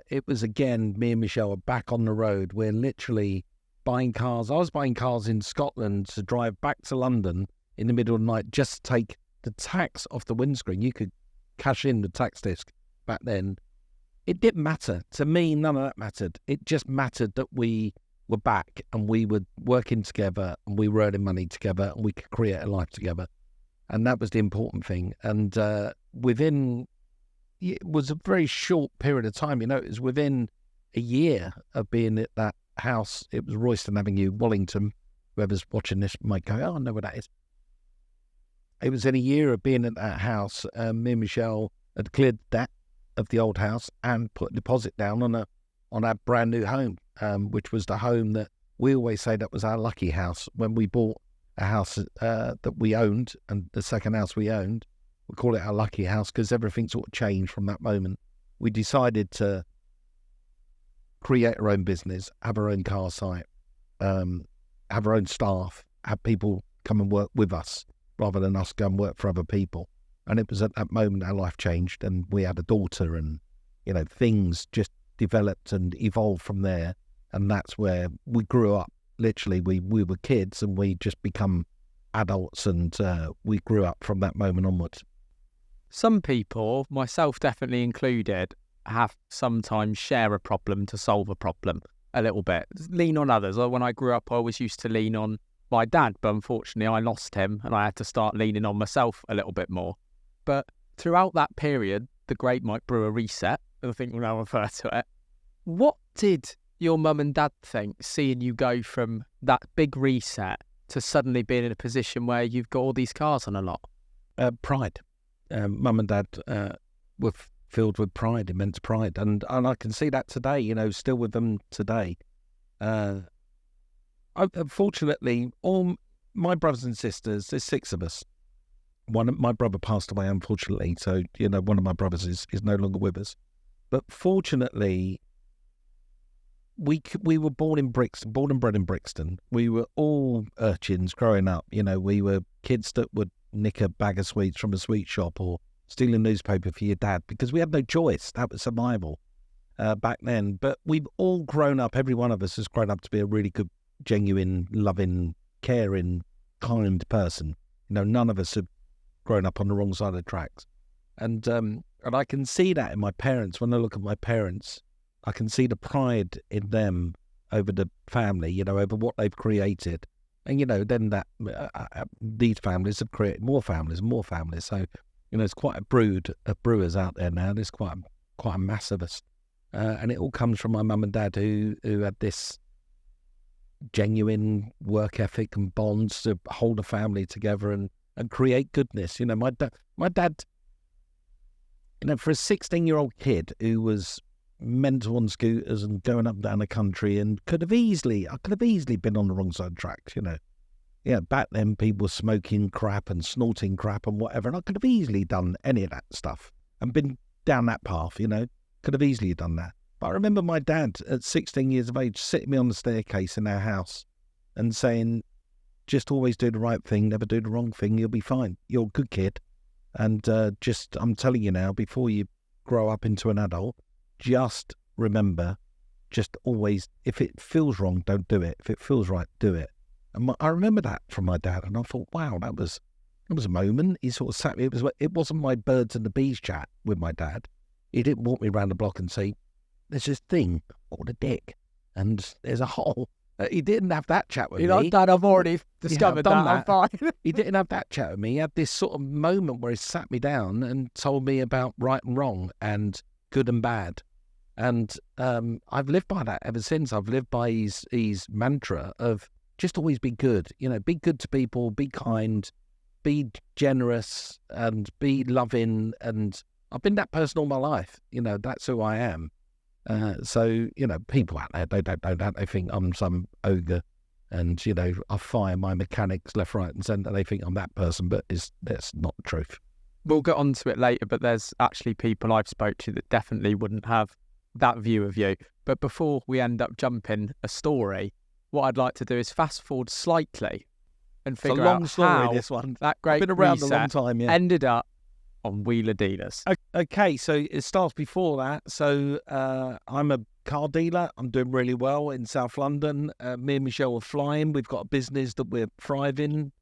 it was, again, me and Michelle are back on the road. We're literally buying cars. I was buying cars in Scotland to drive back to London in the middle of the night just to take the tax off the windscreen. You could cash in the tax disc back then. It didn't matter. To me, none of that mattered. It just mattered that we were back and we were working together and we were earning money together and we could create a life together. And that was the important thing. And it was a very short period of time, it was within a year of being at that house. It was Royston Avenue, Wallington. Whoever's watching this might go, oh, I know where that is. It was in a year of being at that house. Me and Michelle had cleared that of the old house and put a deposit down on our brand new home, which was the home that we always say that was our lucky house. When we bought a house that we owned, and the second house we owned, we call it our lucky house because everything sort of changed from that moment. We decided to create our own business, have our own car site, have our own staff, have people come and work with us rather than us go and work for other people. And it was at that moment our life changed, and we had a daughter, and things just developed and evolved from there. And that's where we grew up. Literally, we were kids and we just become adults, and we grew up from that moment onwards. Some people, myself definitely included, have sometimes share a problem to solve a problem a little bit. Lean on others. When I grew up, I always used to lean on my dad, but unfortunately I lost him and I had to start leaning on myself a little bit more. But throughout that period, the great Mike Brewer reset, I think we'll now refer to it, what did your mum and dad think, seeing you go from that big reset to suddenly being in a position where you've got all these cars on a lot? Pride. Mum and dad were filled with pride, immense pride. And I can see that today, still with them today. Unfortunately, all my brothers and sisters, there's 6 of us. My brother passed away, unfortunately, so one of my brothers is no longer with us. But fortunately, we were born and bred in Brixton. We were all urchins growing up. We were kids that would nick a bag of sweets from a sweet shop or steal a newspaper for your dad because we had no choice. That was survival back then. But we've all grown up. Every one of us has grown up to be a really good, genuine, loving, caring, kind person. None of us have grown up on the wrong side of the tracks. And I can see that in my parents. When I look at my parents, I can see the pride in them over the family, over what they've created. And, then that these families have created more families and more families. So, it's quite a brood of brewers out there now. There's quite a mass of us. And it all comes from my mum and dad who had this genuine work ethic and bonds to hold a family together and create goodness. My dad, for a 16-year-old kid who was mental on scooters and going up and down the country and I could have easily been on the wrong side of the tracks, Yeah, back then people were smoking crap and snorting crap and whatever, and I could have easily done any of that stuff and been down that path, could have easily done that. But I remember my dad at 16 years of age sitting me on the staircase in our house and saying, just always do the right thing, never do the wrong thing, you'll be fine. You're a good kid. And I'm telling you now, before you grow up into an adult, just remember, just always, if it feels wrong, don't do it. If it feels right, do it. And I remember that from my dad, and I thought, wow, that was a moment. He sort of sat me, it wasn't my birds and the bees chat with my dad. He didn't walk me around the block and say, there's this thing called a dick, and there's a hole. He didn't have that chat with me. Dad, I've already discovered that. I'm fine. He didn't have that chat with me. He had this sort of moment where he sat me down and told me about right and wrong and good and bad. And I've lived by that ever since. I've lived by his mantra of just always be good. Be good to people, be kind, be generous, and be loving. And I've been that person all my life. That's who I am. So, people out there, they think I'm some ogre and, I fire my mechanics left, right and centre. They think I'm that person, but that's not the truth. We'll get onto it later, but there's actually people I've spoke to that definitely wouldn't have that view of you. But before we end up jumping a story, what I'd like to do is fast forward slightly and It's a figure long out story, how this one. that great Been around a reset long time, yeah. ended up on Wheeler Dealers. Okay, so it starts before that. So I'm a car dealer. I'm doing really well in South London. Me and Michelle are flying. We've got a business that we're thriving.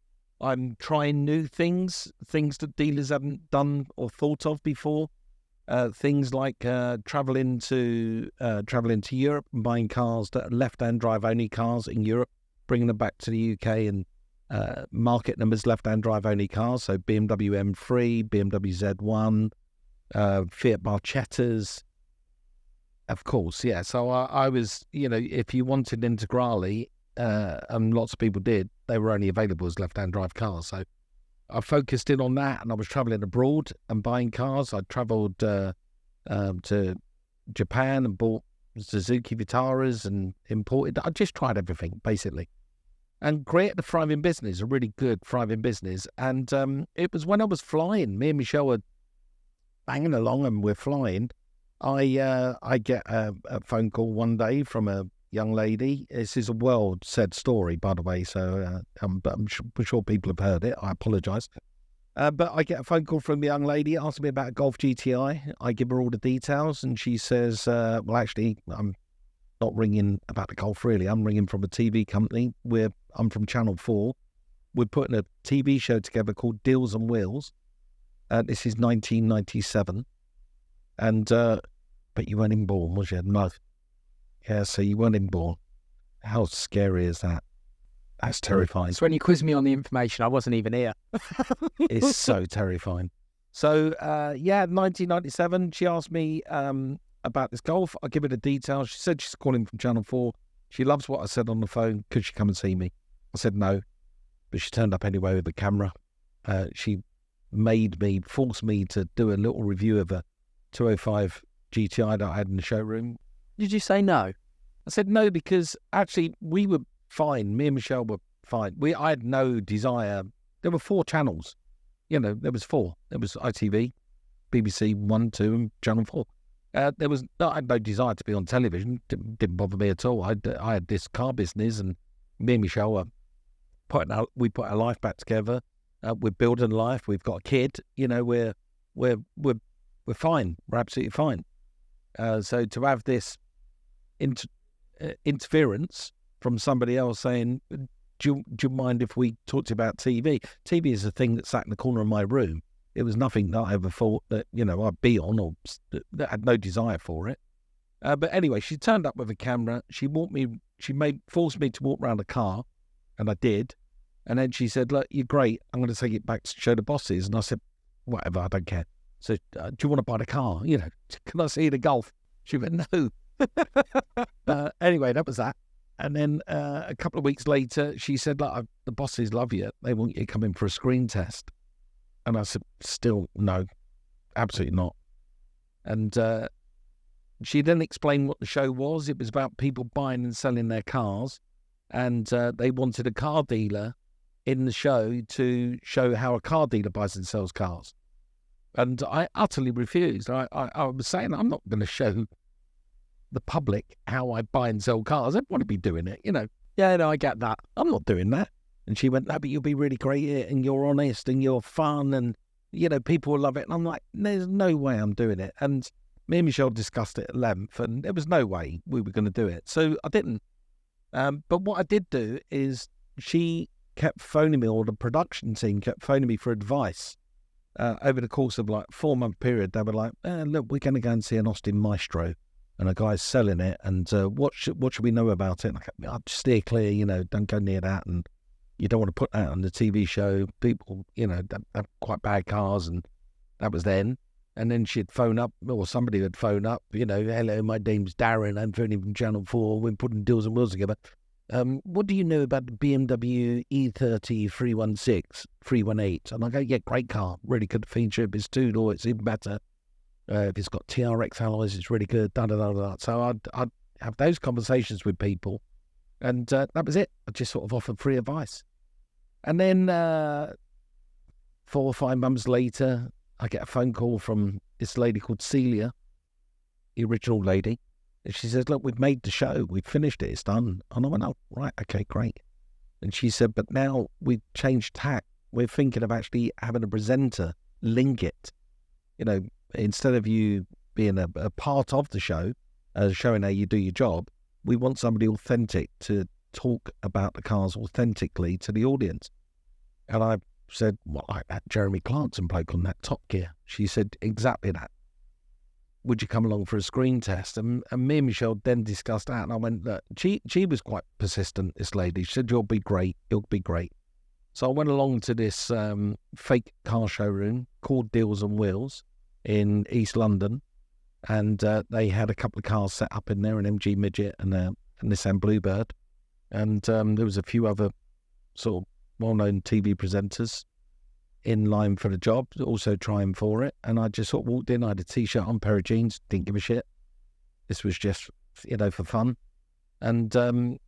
I'm trying new things that dealers haven't done or thought of before. Things like traveling to Europe and buying cars that are left-hand drive only cars in Europe, bringing them back to the UK and market them as left-hand drive only cars. So BMW M3, BMW Z1, Fiat Barchettas, of course, yeah. So I was, if you wanted Integrale, and lots of people did, they were only available as left-hand drive cars. So I focused in on that, and I was traveling abroad and buying cars. I travelled to Japan and bought Suzuki Vitaras and imported. I just tried everything, basically, and created a thriving business, a really good thriving business. And it was when I was flying, me and Michelle were banging along and we're flying. I get a phone call one day from a young lady. This is a well-said story, by the way, so I'm sure people have heard it. I apologise. But I get a phone call from a young lady asking me about a Golf GTI. I give her all the details, and she says, well, actually, I'm not ringing about the Golf, really. I'm ringing from a TV company. I'm from Channel 4. We're putting a TV show together called Deals on Wheels. This is 1997. And, but you weren't even born, was you? No. Yeah, so you weren't even born. How scary is that? That's terrifying. So when you quizzed me on the information, I wasn't even here. It's so terrifying. So, 1997, she asked me about this Golf. I give her the details. She said she's calling from Channel 4. She loves what I said on the phone. Could she come and see me? I said no, but she turned up anyway with the camera. She forced me to do a little review of a 205 GTI that I had in the showroom. Did you say no? I said no because actually we were fine. Me and Michelle were fine. I had no desire. There were 4 channels. There was 4. There was ITV, BBC 1, 2, and Channel 4. I had no desire to be on television. Didn't bother me at all. I had this car business, and me and Michelle were we put our life back together. We're building life. We've got a kid. We're fine. We're absolutely fine. So to have this interference from somebody else saying, do you mind if we talked about TV? TV is a thing that sat in the corner of my room. It was nothing that I ever thought that, I'd be on or that had no desire for it. But anyway, she turned up with a camera. She forced me to walk around the car, and I did. And then she said, look, you're great. I'm going to take it back to show the bosses. And I said, whatever, I don't care. So do you want to buy the car? Can I see the Golf? She went, no. Anyway, that was that. And then a couple of weeks later, she said, look, the bosses love you. They want you to come in for a screen test. And I said, still, no, absolutely not. And she then explained what the show was. It was about people buying and selling their cars. And they wanted a car dealer in the show to show how a car dealer buys and sells cars. And I utterly refused. I was saying, I'm not going to show the public how I buy and sell cars. I don't want to be doing it, Yeah, no, I get that. I'm not doing that. And she went, no, but you'll be really great at it, and you're honest, and you're fun, and, people will love it. And I'm like, there's no way I'm doing it. And me and Michelle discussed it at length, and there was no way we were going to do it. So I didn't. But what I did do is she kept phoning me, or the production team kept phoning me for advice. Over the course of like 4-month period, they were like, look, we're going to go and see an Austin Maestro, and a guy's selling it, and what should we know about it? And I'd steer clear, don't go near that, and you don't want to put that on the TV show. People, have quite bad cars, and that was then. And then she'd phone up, or somebody would phone up, hello, my name's Darren, I'm phoning from Channel 4, we're putting Deals and Wheels together. What do you know about the BMW E30 318? And I go, yeah, great car, really good feature. If it's 2-door, it's even better. If it's got TRX alloys, it's really good, da-da-da-da. So I'd have those conversations with people, and that was it. I just sort of offered free advice. And then 4 or 5 months later, I get a phone call from this lady called Celia, the original lady. And she says, look, we've made the show. We've finished it. It's done. And I went, oh, right. Okay, great. And she said, but now we've changed tack. We're thinking of actually having a presenter link it. You know, instead of you being a part of the show, showing how you do your job, we want somebody authentic to talk about the cars authentically to the audience. And I said, well, like that Jeremy Clarkson bloke on that Top Gear. She said, exactly that. Would you come along for a screen test? And me and Michelle then discussed that. And I went, look, she was quite persistent, this lady. She said, you'll be great. So I went along to this fake car showroom called Deals and Wheels in East London. And they had a couple of cars set up in there, an MG Midget and a Nissan Bluebird. And there was a few other sort of well-known TV presenters in line for the job, also trying for it. And I just sort of walked in. I had a T-shirt on, pair of jeans, didn't give a shit. This was just, for fun. And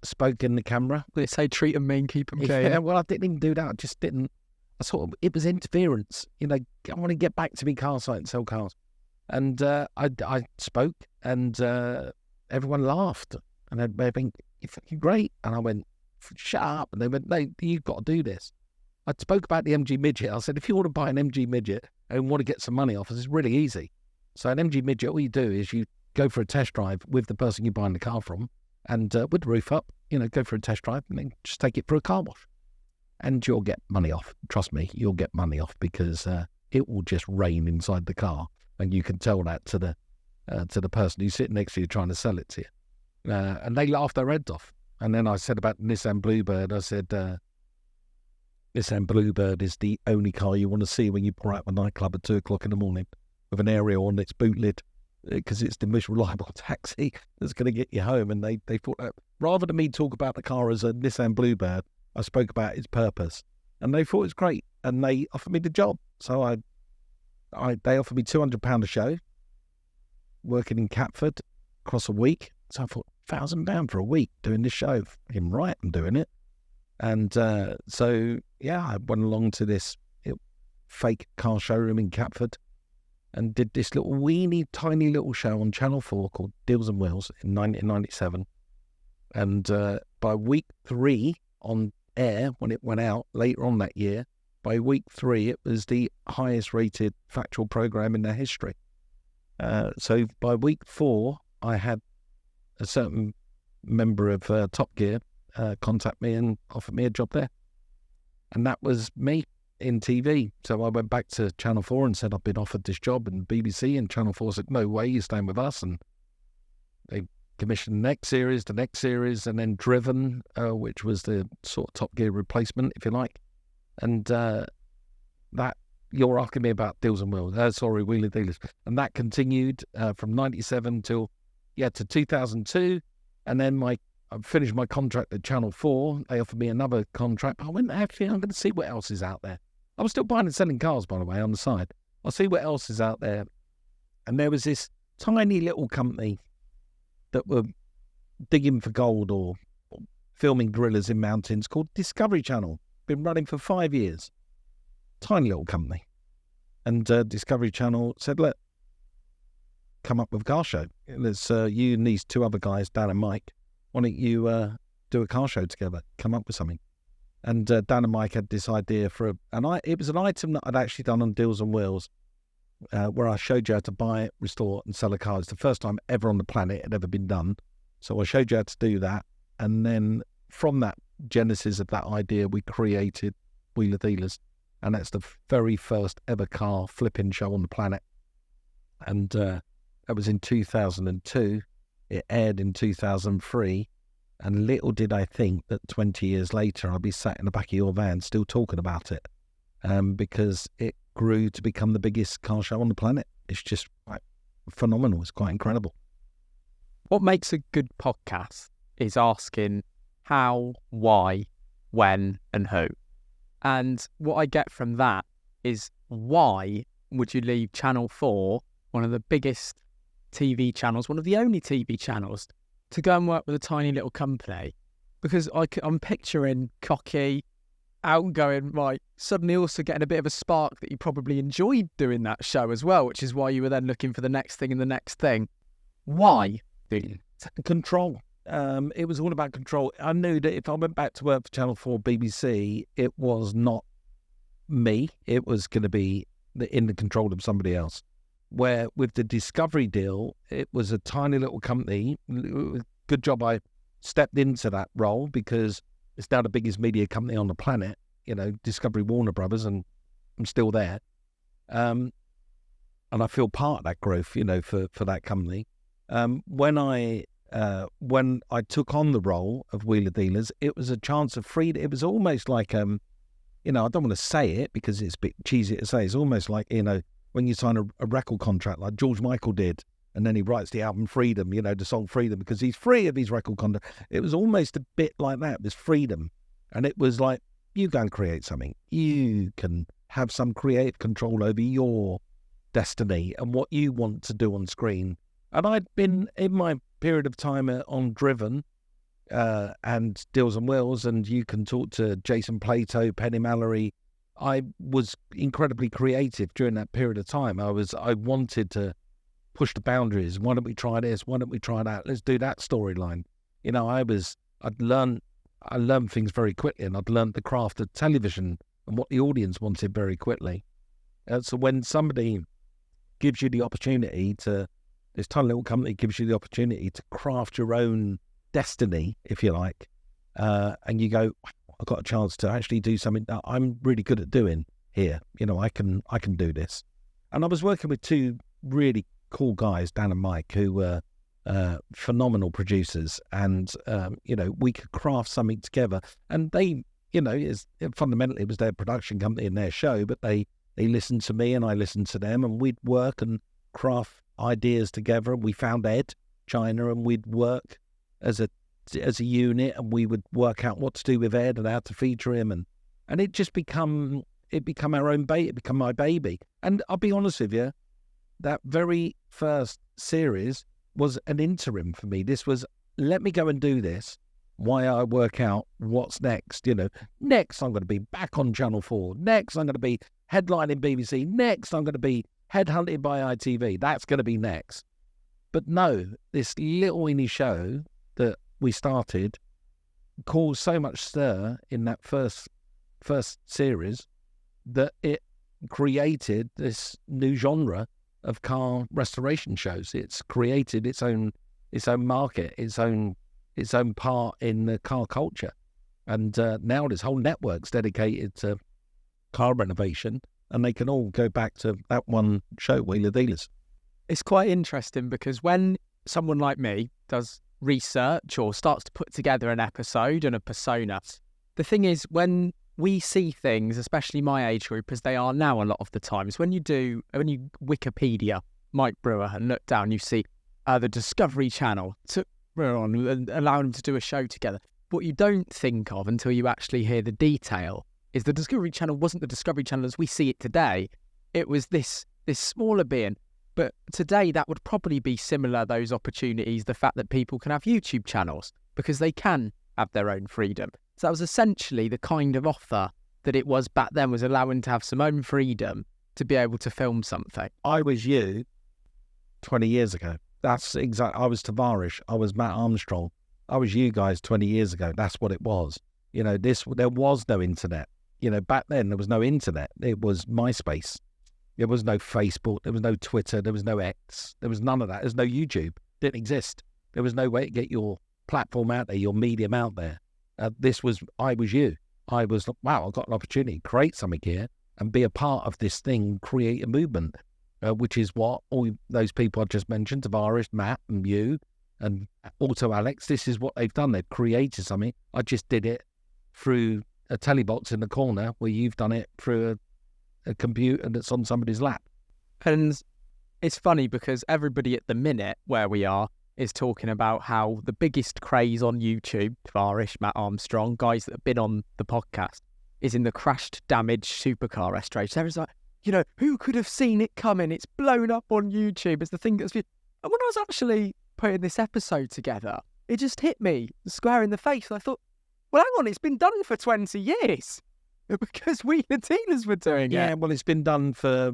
spoke in the camera. They say treat them mean, keep them clean. Yeah, well, I didn't even do that. I just didn't. It was interference. I want to get back to my car site and sell cars. And I spoke, and everyone laughed. And they think, you're fucking great. And I went, shut up. And they went, no, you've got to do this. I spoke about the MG Midget. I said, if you want to buy an MG Midget and want to get some money off us, it's really easy. So an MG Midget, all you do is you go for a test drive with the person you're buying the car from, and with the roof up, go for a test drive and then just take it for a car wash. And you'll get money off. Trust me, you'll get money off because it will just rain inside the car. And you can tell that to the person who's sitting next to you trying to sell it to you. And they laughed their heads off. And then I said about the Nissan Bluebird, I said, Nissan Bluebird is the only car you want to see when you pour out of a nightclub at 2 o'clock in the morning with an aerial on its boot lid, because it's the most reliable taxi that's going to get you home. And they thought that rather than me talk about the car as a Nissan Bluebird, I spoke about its purpose. And they thought it was great. And they offered me the job. So they offered me £200 a show, working in Catford across a week. So I thought, £1,000 for a week doing this show. I'm right, I'm doing it. And so, yeah, I went along to this fake car showroom in Catford and did this little weeny, tiny little show on Channel 4 called Deals and Wheels in 1997. And by week 3 on air, when it went out later on that year, by week 3, it was the highest rated factual program in their history. So by week 4, I had a certain member of Top Gear contact me and offered me a job there. And that was me in TV. So I went back to Channel 4 and said I've been offered this job in BBC, and Channel 4 said, no way, you're staying with us. And they commissioned the next series, and then Driven, which was the sort of Top Gear replacement, if you like. And that, you're asking me about Deals and Wheels. Wheeler Dealers. And that continued from 97 to 2002. And then I finished my contract at Channel 4. They offered me another contract. I went, actually, I'm going to see what else is out there. I was still buying and selling cars, by the way, on the side. I'll see what else is out there. And there was this tiny little company that were digging for gold or filming gorillas in mountains called Discovery Channel. Been running for 5 years. Tiny little company. And Discovery Channel said, look, come up with a car show. There's you and these 2 other guys, Dan and Mike. Why don't you do a car show together? Come up with something. And Dan and Mike had this idea it was an item that I'd actually done on Deals and Wheels, where I showed you how to buy, restore and sell a car. It's the first time ever on the planet it had ever been done. So I showed you how to do that. And then from that genesis of that idea, we created Wheeler Dealers. And that's the very first ever car flipping show on the planet. And that was in 2002. It aired in 2003. And little did I think that 20 years later, I'd be sat in the back of your van still talking about it. Because it grew to become the biggest car show on the planet. It's just quite phenomenal. It's quite incredible. What makes a good podcast is asking how, why, when, and who. And what I get from that is, why would you leave Channel 4, one of the biggest TV channels, one of the only TV channels, to go and work with a tiny little company? Because I'm picturing cocky, outgoing, right, suddenly also getting a bit of a spark that you probably enjoyed doing that show as well, which is why you were then looking for the next thing and the next thing. Why? Control. It was all about control. I knew that if I went back to work for Channel 4 BBC, it was not me. It was going to be in the control of somebody else. Where with the Discovery deal, it was a tiny little company. Good job I stepped into that role, because it's now the biggest media company on the planet, Discovery Warner Brothers, and I'm still there. And I feel part of that growth, for that company. When I took on the role of Wheeler Dealers, it was a chance of freedom. It was almost like, I don't want to say it because it's a bit cheesy to say. It's almost like, when you sign a record contract like George Michael did, and then he writes the album Freedom, the song Freedom, because he's free of his record contract. It was almost a bit like that, this freedom. And it was like, you go and create something. You can have some creative control over your destiny and what you want to do on screen. And I'd been in my period of time on Driven and Deals and Wills, and you can talk to Jason Plato, Penny Mallory. I was incredibly creative during that period of time. I wanted to push the boundaries. Why don't we try this? Why don't we try that? Let's do that storyline. I'd learned things very quickly, and I'd learned the craft of television and what the audience wanted very quickly. So when somebody gives you the opportunity this tiny little company gives you the opportunity to craft your own destiny, if you like, and you go, I've got a chance to actually do something that I'm really good at doing here. I can do this. And I was working with two really cool guys, Dan and Mike, who were phenomenal producers, and we could craft something together. And they, fundamentally it was their production company and their show, but they listened to me and I listened to them, and we'd work and craft ideas together. And we found Edd China, and we'd work as a unit, and we would work out what to do with Edd and how to feature him, and it just become our own baby. It become my baby. And I'll be honest with you, that very first series was an interim for me. This was, let me go and do this while I work out what's next. Next I'm going to be back on Channel 4. Next I'm going to be headlining BBC. Next I'm going to be headhunted by ITV. That's going to be next. But no, this little indie show that we started caused so much stir in that first series that it created this new genre of car restoration shows. It's created its own market, its own part in the car culture, and now this whole network's dedicated to car renovation, and they can all go back to that one show, Wheeler Dealers. It's quite interesting because when someone like me does research or starts to put together an episode and a persona, the thing is, when we see things, especially my age group, as they are now a lot of the times, when you Wikipedia Mike Brewer and look down, you see the Discovery Channel took Brewer on and allowed him to do a show together. What you don't think of until you actually hear the detail is the Discovery Channel wasn't the Discovery Channel as we see it today. It was this smaller being. But today that would probably be similar, those opportunities, the fact that people can have YouTube channels because they can have their own freedom. So that was essentially the kind of offer that it was back then, was allowing to have some own freedom to be able to film something. I was you 20 years ago. That's exactly. I was Tavarish. I was Matt Armstrong. I was you guys 20 years ago. That's what it was. There was no internet. Back then there was no internet. It was MySpace. There was no Facebook. There was no Twitter. There was no X. There was none of that. There's no YouTube. It didn't exist. There was no way to get your platform out there, your medium out there. I was you. I was, wow, I've got an opportunity to create something here and be a part of this thing, create a movement, which is what all those people I just mentioned, Tavares, Matt and you and Auto Alex, this is what they've done. They've created something. I just did it through a telly box in the corner where you've done it through a computer that's on somebody's lap. And it's funny because everybody at the minute where we are is talking about how the biggest craze on YouTube, Tavarish, Matt Armstrong, guys that have been on the podcast, is in the crashed, damaged supercar restoration. Everyone's like, who could have seen it coming? It's blown up on YouTube. It's the thing that's been... And when I was actually putting this episode together, it just hit me square in the face. I thought, well, hang on, it's been done for 20 years. Because we, the dealers, were doing it. Yeah, well, it's been done for,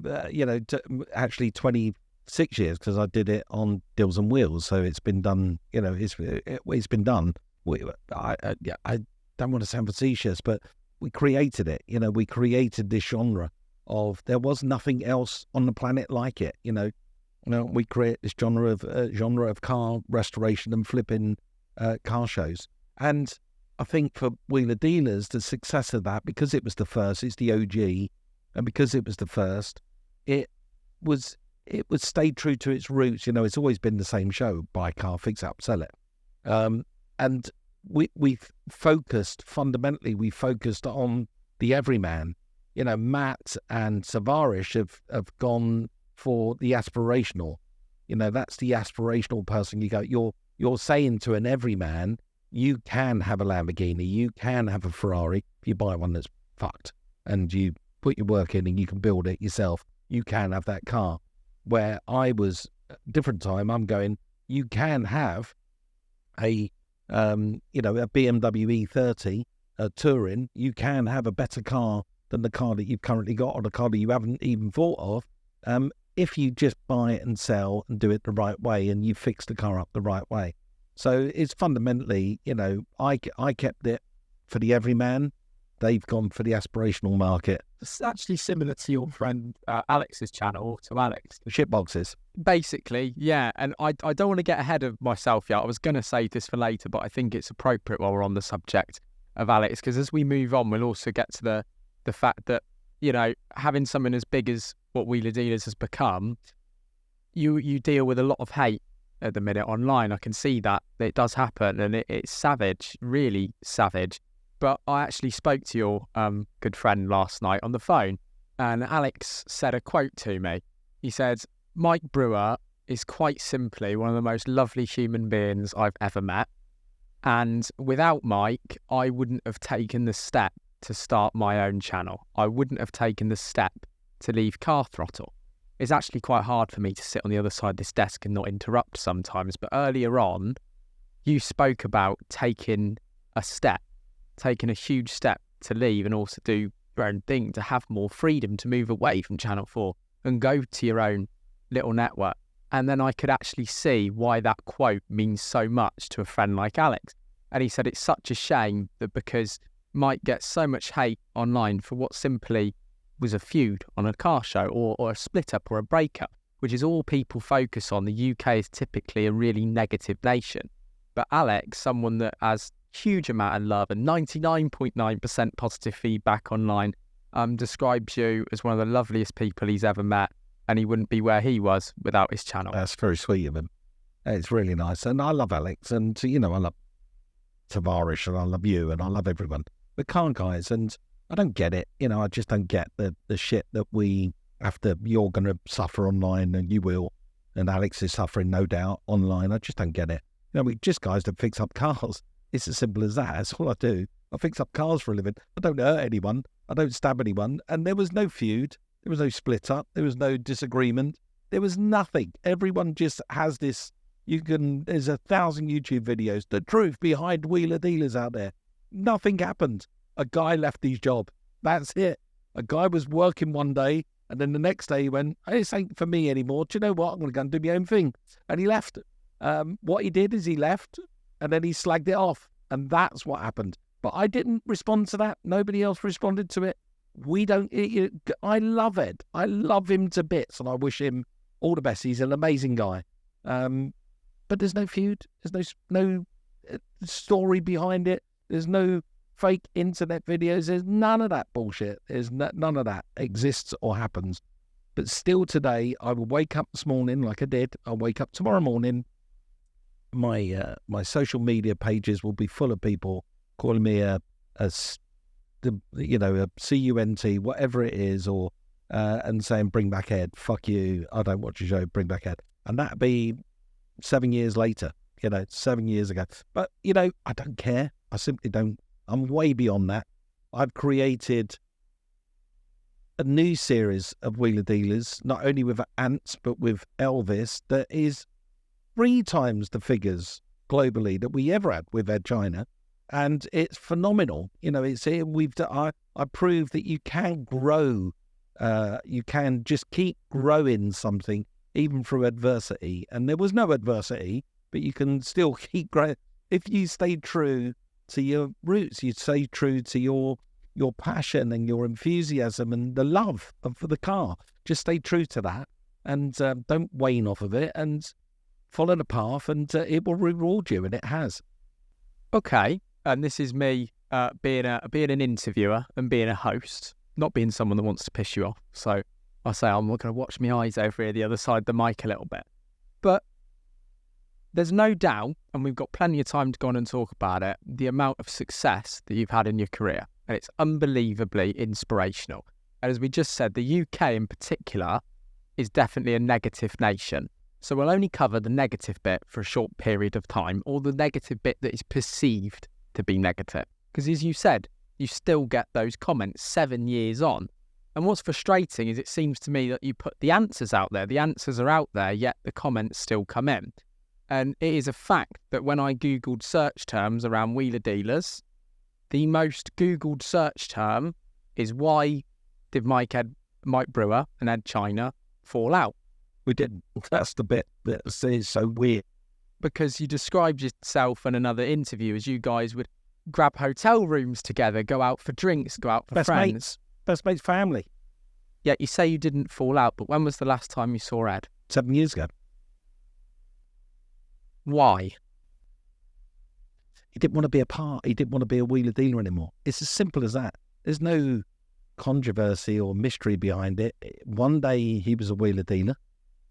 actually 23 6 years because I did it on Deals and Wheels. So it's been done, it's been done. I don't want to sound facetious, but we created it. We created this genre there was nothing else on the planet like it. We create this genre of car restoration and flipping car shows. And I think for Wheeler Dealers, the success of that, because it was the first, it's the OG, and because it was the first, it was stayed true to its roots. It's always been the same show: buy a car, fix it up, sell it. And we've focused on the everyman. Matt and Savarish have gone for the aspirational. That's the aspirational person. You're saying to an everyman, you can have a Lamborghini, you can have a Ferrari. If you buy one that's fucked and you put your work in and you can build it yourself, you can have that car. Where I was different time, I'm going, you can have a BMW E30 Touring. You can have a better car than the car that you've currently got, or the car that you haven't even thought of, if you just buy it and sell and do it the right way, and you fix the car up the right way. So it's fundamentally, I kept it for the everyman. They've gone for the aspirational market. It's actually similar to your friend Alex's channel, to Alex. Shitboxes. Basically, yeah. And I don't want to get ahead of myself yet. I was going to save this for later, but I think it's appropriate while we're on the subject of Alex, because as we move on, we'll also get to the fact that, having something as big as what Wheeler Dealers has become, you deal with a lot of hate at the minute online. I can see that it does happen, and it's savage, really savage. But I actually spoke to your good friend last night on the phone, and Alex said a quote to me. He said, "Mike Brewer is quite simply one of the most lovely human beings I've ever met. And without Mike, I wouldn't have taken the step to start my own channel. I wouldn't have taken the step to leave Car Throttle. It's actually quite hard for me to sit on the other side of this desk and not interrupt sometimes. But earlier on, you spoke about taking a huge step to leave and also do your own thing, to have more freedom, to move away from Channel 4 and go to your own little network." And then I could actually see why that quote means so much to a friend like Alex. And he said it's such a shame that because Mike gets so much hate online for what simply was a feud on a car show, or a split up or a breakup, which is all people focus on. The UK is typically a really negative nation. But Alex, someone that has huge amount of love and 99.9% positive feedback online, describes you as one of the loveliest people he's ever met, and he wouldn't be where he was without his channel. That's very sweet of him. It's really nice. And I love Alex, and I love Tavarish, and I love you, and I love everyone. The car guys, and I don't get it. I just don't get the shit that you're going to suffer online, and you will, and Alex is suffering, no doubt, online. I just don't get it. We just guys that fix up cars. It's as simple as that. That's all I do. I fix up cars for a living. I don't hurt anyone. I don't stab anyone. And there was no feud. There was no split up. There was no disagreement. There was nothing. Everyone just has this. There's 1,000 YouTube videos. The truth behind Wheeler Dealers out there. Nothing happened. A guy left his job. That's it. A guy was working one day, and then the next day he went, "Hey, this ain't for me anymore. Do you know what? I'm going to go and do my own thing." And he left. What he did is he left, and then he slagged it off. And that's what happened. But I didn't respond to that. Nobody else responded to it. I love Ed. I love him to bits, and I wish him all the best. He's an amazing guy. But there's no feud. There's no story behind it. There's no fake internet videos. There's none of that bullshit. None of that exists or happens. But still today, I will wake up this morning like I did. I'll wake up tomorrow morning. My social media pages will be full of people calling me a CUNT, whatever it is, or and saying, "Bring back Ed, fuck you, I don't watch your show, bring back Ed." And that'd be 7 years later, 7 years ago. But, I don't care. I simply don't. I'm way beyond that. I've created a new series of Wheeler Dealers, not only with Ant, but with Elvis, that is 3 times the figures globally that we ever had with Edd China. And it's phenomenal. I proved that you can grow. You can just keep growing something even through adversity. And there was no adversity, but you can still keep growing. If you stay true to your roots, you stay true to your passion and your enthusiasm and the love for the car. Just stay true to that, and don't wane off of it, and follow the path, and it will reward you, and it has. Okay, and this is me being an interviewer and being a host, not being someone that wants to piss you off. So I say I'm going to watch my eyes over here the other side of the mic a little bit. But there's no doubt, and we've got plenty of time to go on and talk about it, the amount of success that you've had in your career. And it's unbelievably inspirational. And as we just said, the UK in particular is definitely a negative nation. So we'll only cover the negative bit for a short period of time, or the negative bit that is perceived to be negative. Because as you said, you still get those comments 7 years on. And what's frustrating is it seems to me that you put the answers out there, the answers are out there, yet the comments still come in. And it is a fact that when I Googled search terms around wheeler dealers, the most Googled search term is why did Mike Brewer and Edd China fall out? We didn't. That's the bit that is so weird. Because you described yourself in another interview as you guys would grab hotel rooms together, go out for drinks, go out for friends. Best mate's family. Yet you say you didn't fall out, but when was the last time you saw Ed? 7 years ago. Why? He didn't want to be a part. He didn't want to be a wheeler dealer anymore. It's as simple as that. There's no controversy or mystery behind it. One day he was a wheeler dealer.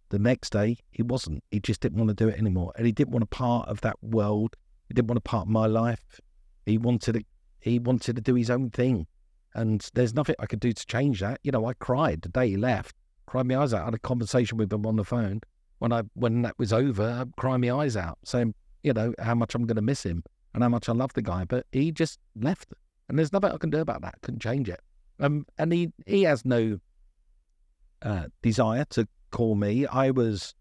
The next day he wasn't. He just didn't want to do it anymore. And he didn't want a part of that world. He didn't want a part of my life. He wanted to do his own thing. And there's nothing I could do to change that. You know, I cried the day he left. Cried my eyes out. I had a conversation with him on the phone. When that was over, I cried my eyes out, saying, you know, how much I'm going to miss him and how much I love the guy. But he just left. And there's nothing I can do about that. I couldn't change it. And he has no desire to call me. I was,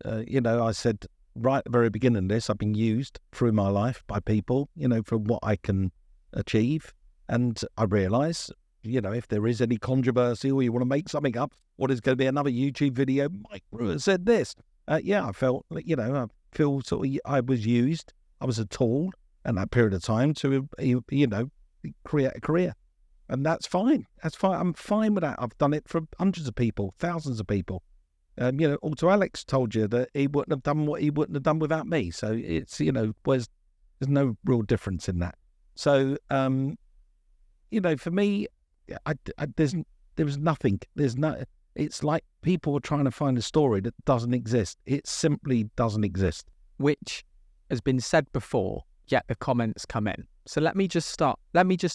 I said right at the very beginning of this, I've been used through my life by people, for what I can achieve. And I realise, if there is any controversy or you want to make something up, or there's going to be another YouTube video, Mike Brewer said this. I felt, I feel sort of I was used. I was a tool in that period of time to, create a career. And that's fine. That's fine. I'm fine with that. I've done it for hundreds of people, thousands of people. Also Alex told you that he wouldn't have done what he wouldn't have done without me. So it's, there's no real difference in that. So, for me, there was nothing. It's like people are trying to find a story that doesn't exist. It simply doesn't exist. Which has been said before, yet the comments come in. So let me just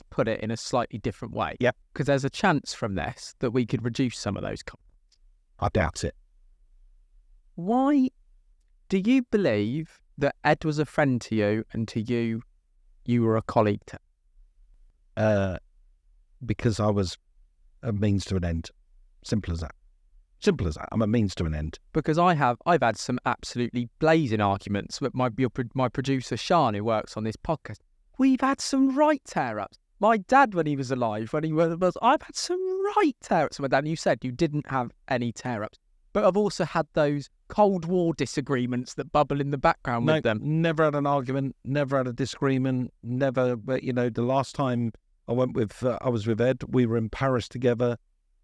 put it in a slightly different way. Yeah. Because there's a chance from this that we could reduce some of those comments. I doubt it. Why do you believe that Ed was a friend to you and to you, you were a colleague to? Because I was a means to an end. Simple as that. Simple as that. I'm a means to an end. Because I've had some absolutely blazing arguments with my producer Sean, who works on this podcast. We've had some right tear-ups. My dad, when he was alive, I've had some right tear-ups with my dad. And you said you didn't have any tear-ups. But I've also had those Cold War disagreements that bubble in the background with them. Never had an argument, never had a disagreement, never. But, the last time I was with Ed, we were in Paris together,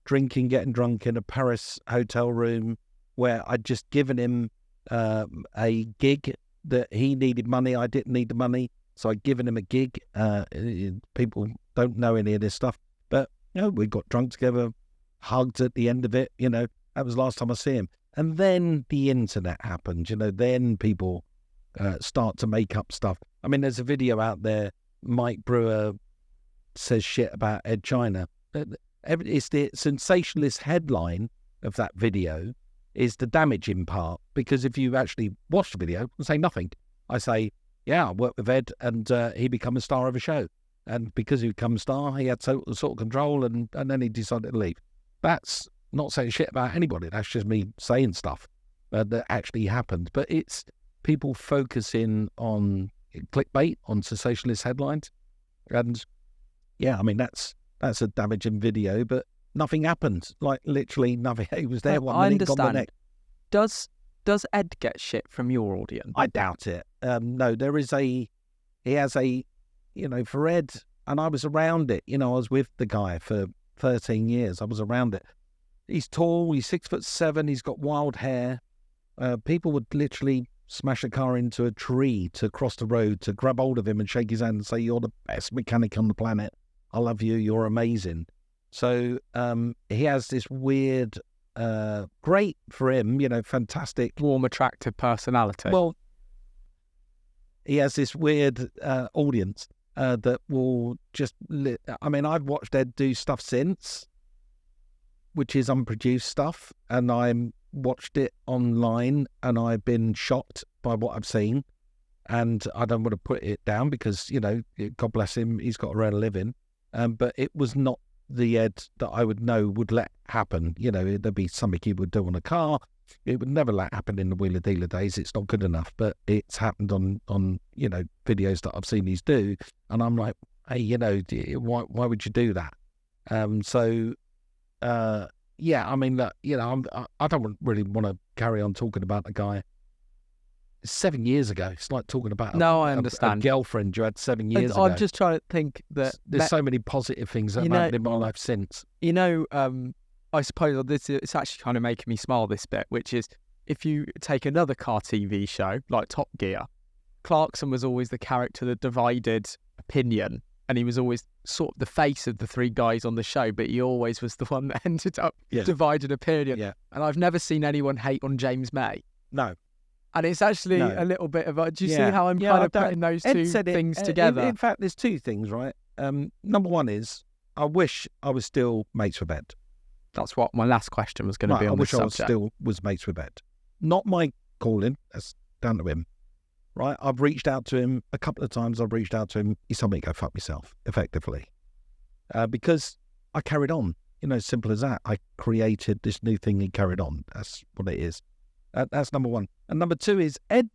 drinking, getting drunk in a Paris hotel room where I'd just given him a gig that he needed money. I didn't need the money. So I'd given him a gig. People don't know any of this stuff. But, we got drunk together, hugged at the end of it. That was the last time I see him. And then the internet happened. Then people start to make up stuff. I mean, there's a video out there, Mike Brewer says shit about Edd China. It's the sensationalist headline of that video is the damaging part. Because if you actually watch the video, I say nothing. I say, I worked with Ed and he became a star of a show. And because he became a star, he had total sort of control and then he decided to leave. That's not saying shit about anybody. That's just me saying stuff that actually happened. But it's people focusing on clickbait, on sensationalist headlines. And that's a damaging video, but nothing happened. Like literally nothing. He was there one minute, gone the next. Does Ed get shit from your audience? I doubt it. No, he has a, for Ed, and I was around it. I was with the guy for 13 years. I was around it. He's tall. He's 6'7". He's got wild hair. People would literally smash a car into a tree to cross the road to grab hold of him and shake his hand and say, "You're the best mechanic on the planet. I love you. You're amazing." So he has this weird, great for him, fantastic, warm, attractive personality. Well, he has this weird audience that will just. I've watched Ed do stuff since, which is unproduced stuff, and I'm watched it online, and I've been shocked by what I've seen, and I don't want to put it down because God bless him, he's got a real living, but it was not the Ed that I would know would let happen. There'd be something he would do on a car. It would never let happen in the wheeler dealer days. It's not good enough, but it's happened on videos that I've seen he's do, and I'm like, hey, why would you do that? Yeah, I don't really want to carry on talking about the guy. 7 years ago, it's like talking about I understand. A girlfriend you had 7 years ago. I'm just trying to think that there's so many positive things that have happened in my life since. I suppose it's actually kind of making me smile this bit, which is if you take another car TV show like Top Gear, Clarkson was always the character that divided opinion. And he was always sort of the face of the three guys on the show, but he always was the one that ended up divided opinion. Yeah. And I've never seen anyone hate on James May. No. And it's actually a little bit of do you see how I'm kind of putting those two things together? In fact, there's two things, right? Number one is, I wish I was still mates with Ed. That's what my last question was going to be on this subject. I wish I was mates with Ed. Not my calling, that's down to him. Right, I've reached out to him a couple of times. He told me to go fuck myself, effectively, because I carried on. Simple as that. I created this new thing and carried on. That's what it is. That's number one. And number two is Ed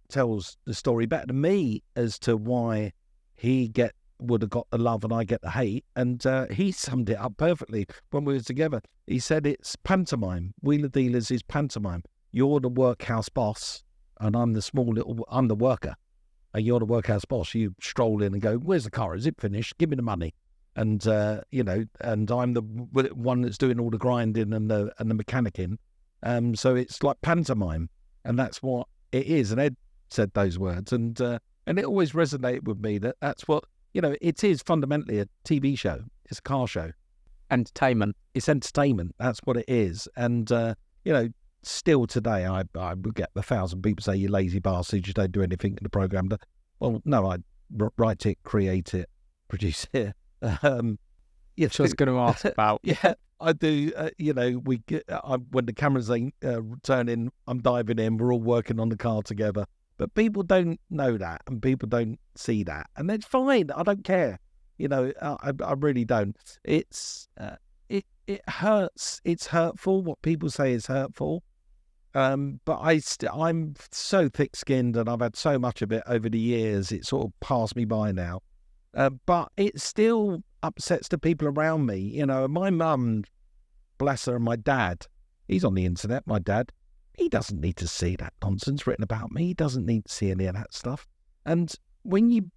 tells the story better than me as to why he would have got the love and I get the hate. And he summed it up perfectly when we were together. He said it's pantomime. Wheeler Dealers is pantomime. You're the workhouse boss. And I'm the worker. And you're the workhouse boss. You stroll in and go, "Where's the car? Is it finished? Give me the money." And, and I'm the one that's doing all the grinding and the mechanicking. So it's like pantomime. And that's what it is. And Ed said those words. And it always resonated with me that's what, it is fundamentally a TV show. It's a car show. Entertainment. It's entertainment. That's what it is. And, still today, I would get 1,000 people say, "You lazy bastard, you don't do anything in the program." Well, no, I write it, create it, produce it. Which I was going to ask about. Yeah, I do. We get when the cameras ain't turning, I'm diving in. We're all working on the car together. But people don't know that, and people don't see that, and that's fine. I don't care. I really don't. It hurts. It's hurtful. What people say is hurtful. But I'm so thick-skinned, and I've had so much of it over the years. It sort of passed me by now. But it still upsets the people around me. My mum, bless her, and my dad, he's on the internet, my dad. He doesn't need to see that nonsense written about me. He doesn't need to see any of that stuff. And when you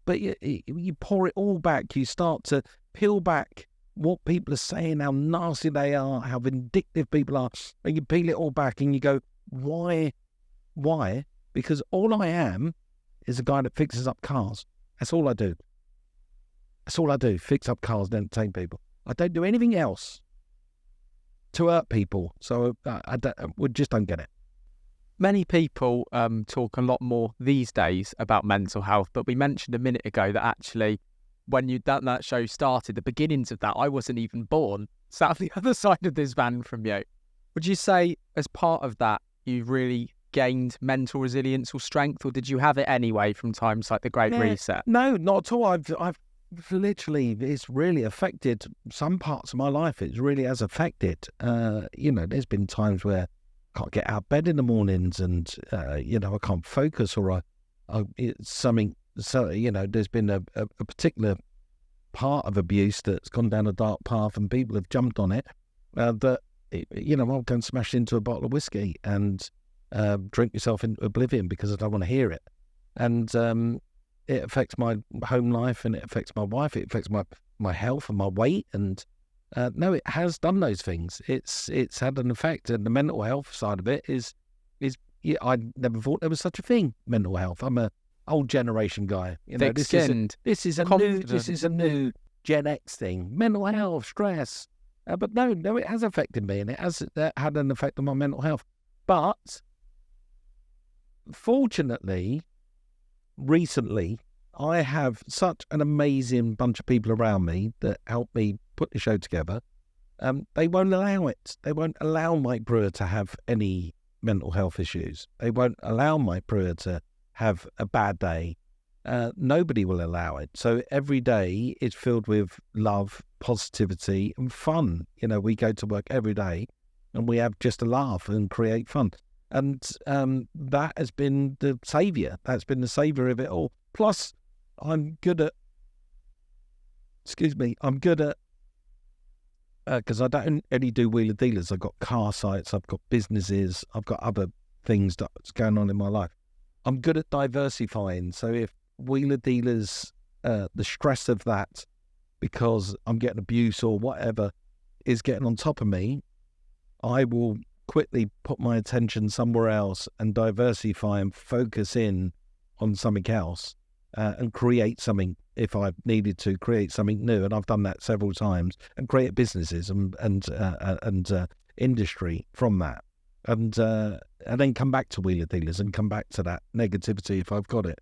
you pour it all back, you start to peel back what people are saying, how nasty they are, how vindictive people are, and you peel it all back and you go, why? Because all I am is a guy that fixes up cars. That's all I do. Fix up cars and entertain people. I don't do anything else to hurt people. So we just don't get it. Many people talk a lot more these days about mental health, but we mentioned a minute ago that actually when that show started, the beginnings of that, I wasn't even born, sat on the other side of this van from you. Would you say as part of that, you've really gained mental resilience or strength, or did you have it anyway from times like the Great Reset? No, not at all. I've literally, it's really affected some parts of my life. It really has affected. There's been times where I can't get out of bed in the mornings and, I can't focus, or it's something. So, there's been a particular part of abuse that's gone down a dark path and people have jumped on it that I'll go and smash into a bottle of whiskey and drink myself into oblivion because I don't want to hear it. And it affects my home life, and it affects my wife. It affects my health and my weight. And no, it has done those things. It's had an effect. And the mental health side of it is I never thought there was such a thing, mental health. I'm a old generation guy. Thick-skinned, this is a new Gen X thing. Mental health, stress. But no, it has affected me, and it has had an effect on my mental health. But fortunately, recently, I have such an amazing bunch of people around me that help me put the show together. They won't allow it. They won't allow Mike Brewer to have any mental health issues. They won't allow Mike Brewer to have a bad day. Nobody will allow it. So every day is filled with love, positivity, and fun. We go to work every day and we have just a laugh and create fun. And that has been the saviour. That's been the saviour of it all. Plus, I'm good at, because I don't only do wheeler dealers. I've got car sites, I've got businesses, I've got other things that's going on in my life. I'm good at diversifying. So if wheeler dealers, the stress of that, because I'm getting abuse or whatever, is getting on top of me, I will quickly put my attention somewhere else and diversify and focus in on something else and create something. If I've needed to create something new, and I've done that several times, and create businesses and industry from that, and then come back to wheeler dealers and come back to that negativity if I've got it.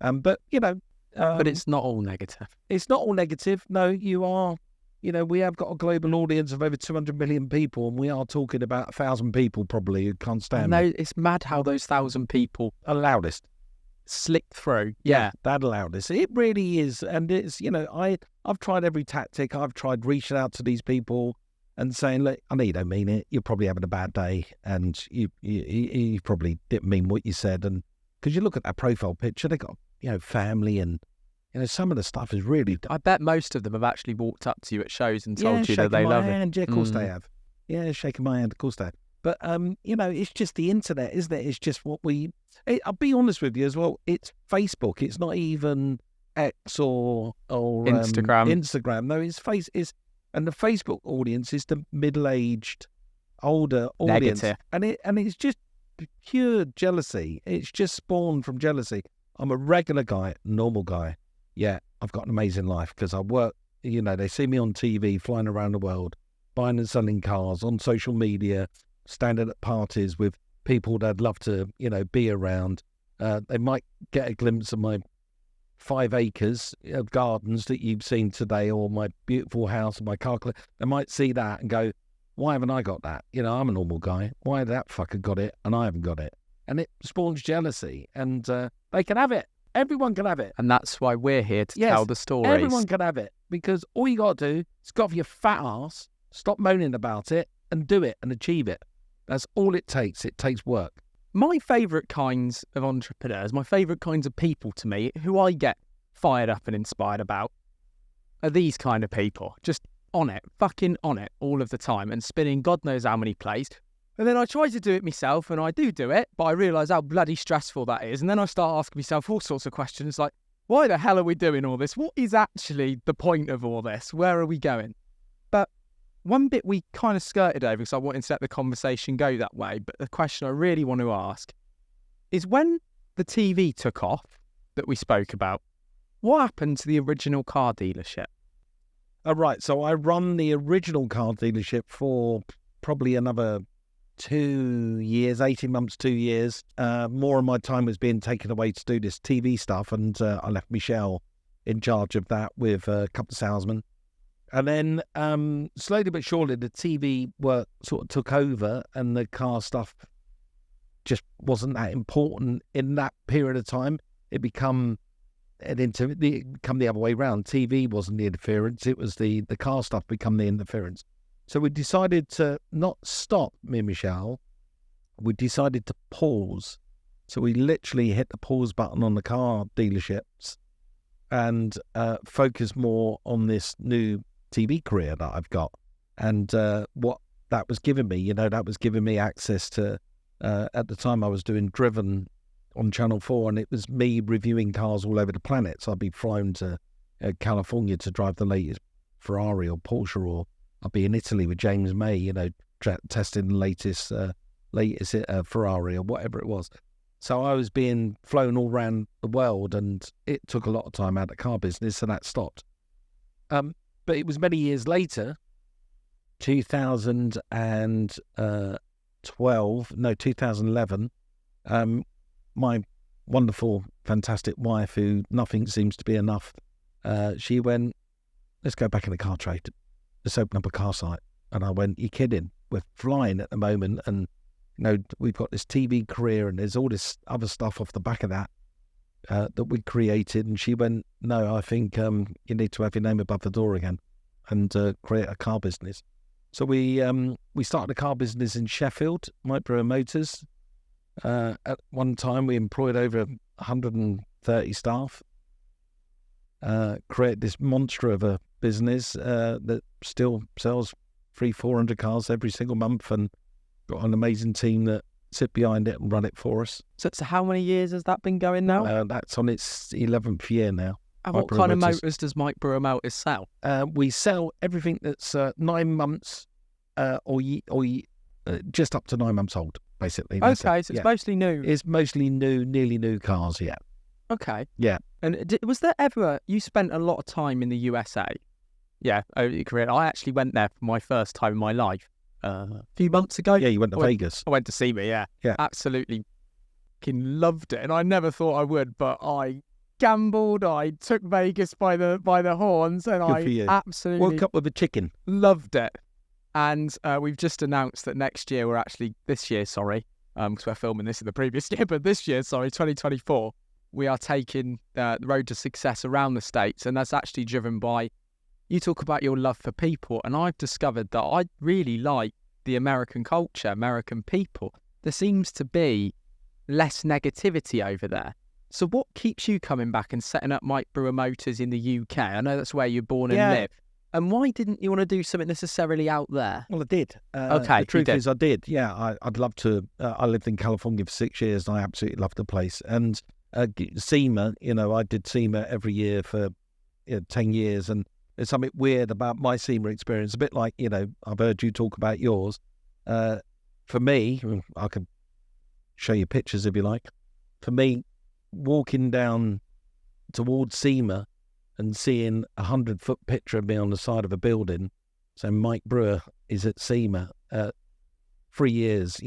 But it's not all negative. It's not all negative. No, you are. We have got a global audience of over 200 million people, and we are talking about 1,000 people probably who can't stand me. It's mad how those 1,000 people are loudest. Slick through. Yeah, that loudest. It really is. And it's, I've tried every tactic. I've tried reaching out to these people and saying, look, I know you don't mean it. You're probably having a bad day, and you probably didn't mean what you said. And because you look at that profile picture, they got, family, and some of the stuff is really. I bet most of them have actually walked up to you at shows and told you that they love it. Yeah, of course they have. Yeah, shaking my hand, of course they have. But it's just the internet, isn't it? It's just what I'll be honest with you as well. It's Facebook. It's not even X or Instagram. No, it's and the Facebook audience is the middle-aged, older audience, negative, and it's just pure jealousy. It's just spawned from jealousy. I'm a regular guy, normal guy. Yeah, I've got an amazing life because I work. They see me on TV, flying around the world, buying and selling cars, on social media, standing at parties with people that I'd love to, be around. They might get a glimpse of my 5 acres of gardens that you've seen today, or my beautiful house and my car. They might see that and go, why haven't I got that? I'm a normal guy. Why had that fucker got it and I haven't got it? And it spawns jealousy, and they can have it. Everyone can have it. And that's why we're here to tell the stories. Everyone can have it, because all you got to do is get off your fat ass, stop moaning about it, and do it and achieve it. That's all it takes. It takes work. My favourite kinds of entrepreneurs, my favourite kinds of people to me, who I get fired up and inspired about, are these kind of people. Just on it, fucking on it all of the time, and spinning God knows how many plays. And then I try to do it myself, and I do it, but I realise how bloody stressful that is. And then I start asking myself all sorts of questions like, why the hell are we doing all this? What is actually the point of all this? Where are we going? But one bit we kind of skirted over because I wanted to let the conversation go that way, but the question I really want to ask is, when the TV took off that we spoke about, what happened to the original car dealership? Right, so I run the original car dealership for probably another 2 years, 18 months, 2 years. More of my time was being taken away to do this TV stuff, and I left Michelle in charge of that with a couple of salesmen. And then slowly but surely, the TV work sort of took over, and the car stuff just wasn't that important in that period of time. It become the other way around. TV wasn't the interference; it was the car stuff become the interference. So we decided to not stop, me and Michelle. We decided to pause. So we literally hit the pause button on the car dealerships and focus more on this new TV career that I've got, and what that was giving me. That was giving me access to. At the time, I was doing Driven on Channel 4, and it was me reviewing cars all over the planet. So I'd be flown to California to drive the latest Ferrari or Porsche, or I'd be in Italy with James May, testing the latest Ferrari or whatever it was. So I was being flown all around the world, and it took a lot of time out of the car business, so that stopped. But it was many years later, 2011, my wonderful, fantastic wife, who nothing seems to be enough, she went, let's go back in the car trade. Let's open up a car site. And I went, you're kidding. We're flying at the moment, and we've got this TV career, and there's all this other stuff off the back of that that we created. And she went, no, I think you need to have your name above the door again and create a car business. So we started a car business in Sheffield, Mike Brewer Motors. At one time, we employed over 130 staff. Created this monster of a business that still sells 300-400 cars every single month, and got an amazing team that sit behind it and run it for us. So how many years has that been going now? That's on its 11th year now. And what kind of motors does Mike Brewer Motors sell? We sell everything that's 9 months or just up to 9 months old, basically. Okay, so it's mostly new. It's mostly new, nearly new cars, yeah. Okay. Yeah. And was there ever, you spent a lot of time in the USA? Yeah, over your career. I actually went there for my first time in my life a few months ago. Yeah, you went to Vegas. I went to see me, yeah. Yeah. Absolutely fucking loved it. And I never thought I would, but I gambled. I took Vegas by the horns, and I absolutely woke up with a chicken. Loved it. And we've just announced that this year, because we're filming this in the previous year, but this year, 2024, we are taking the road to success around the States. And that's actually driven by, you talk about your love for people, and I've discovered that I really like the American culture, American people. There seems to be less negativity over there. So what keeps you coming back and setting up Mike Brewer Motors in the UK? I know that's where you're born and live. And why didn't you want to do something necessarily out there? Well, I did. Okay, the truth is I did. Yeah, I'd love to. I lived in California for 6 years, and I absolutely loved the place. And SEMA, I did SEMA every year for 10 years, and there's something weird about my SEMA experience, a bit like, I've heard you talk about yours. For me, I can show you pictures if you like. For me, walking down towards SEMA and seeing 100-foot picture of me on the side of a building, so Mike Brewer is at SEMA, 3 years,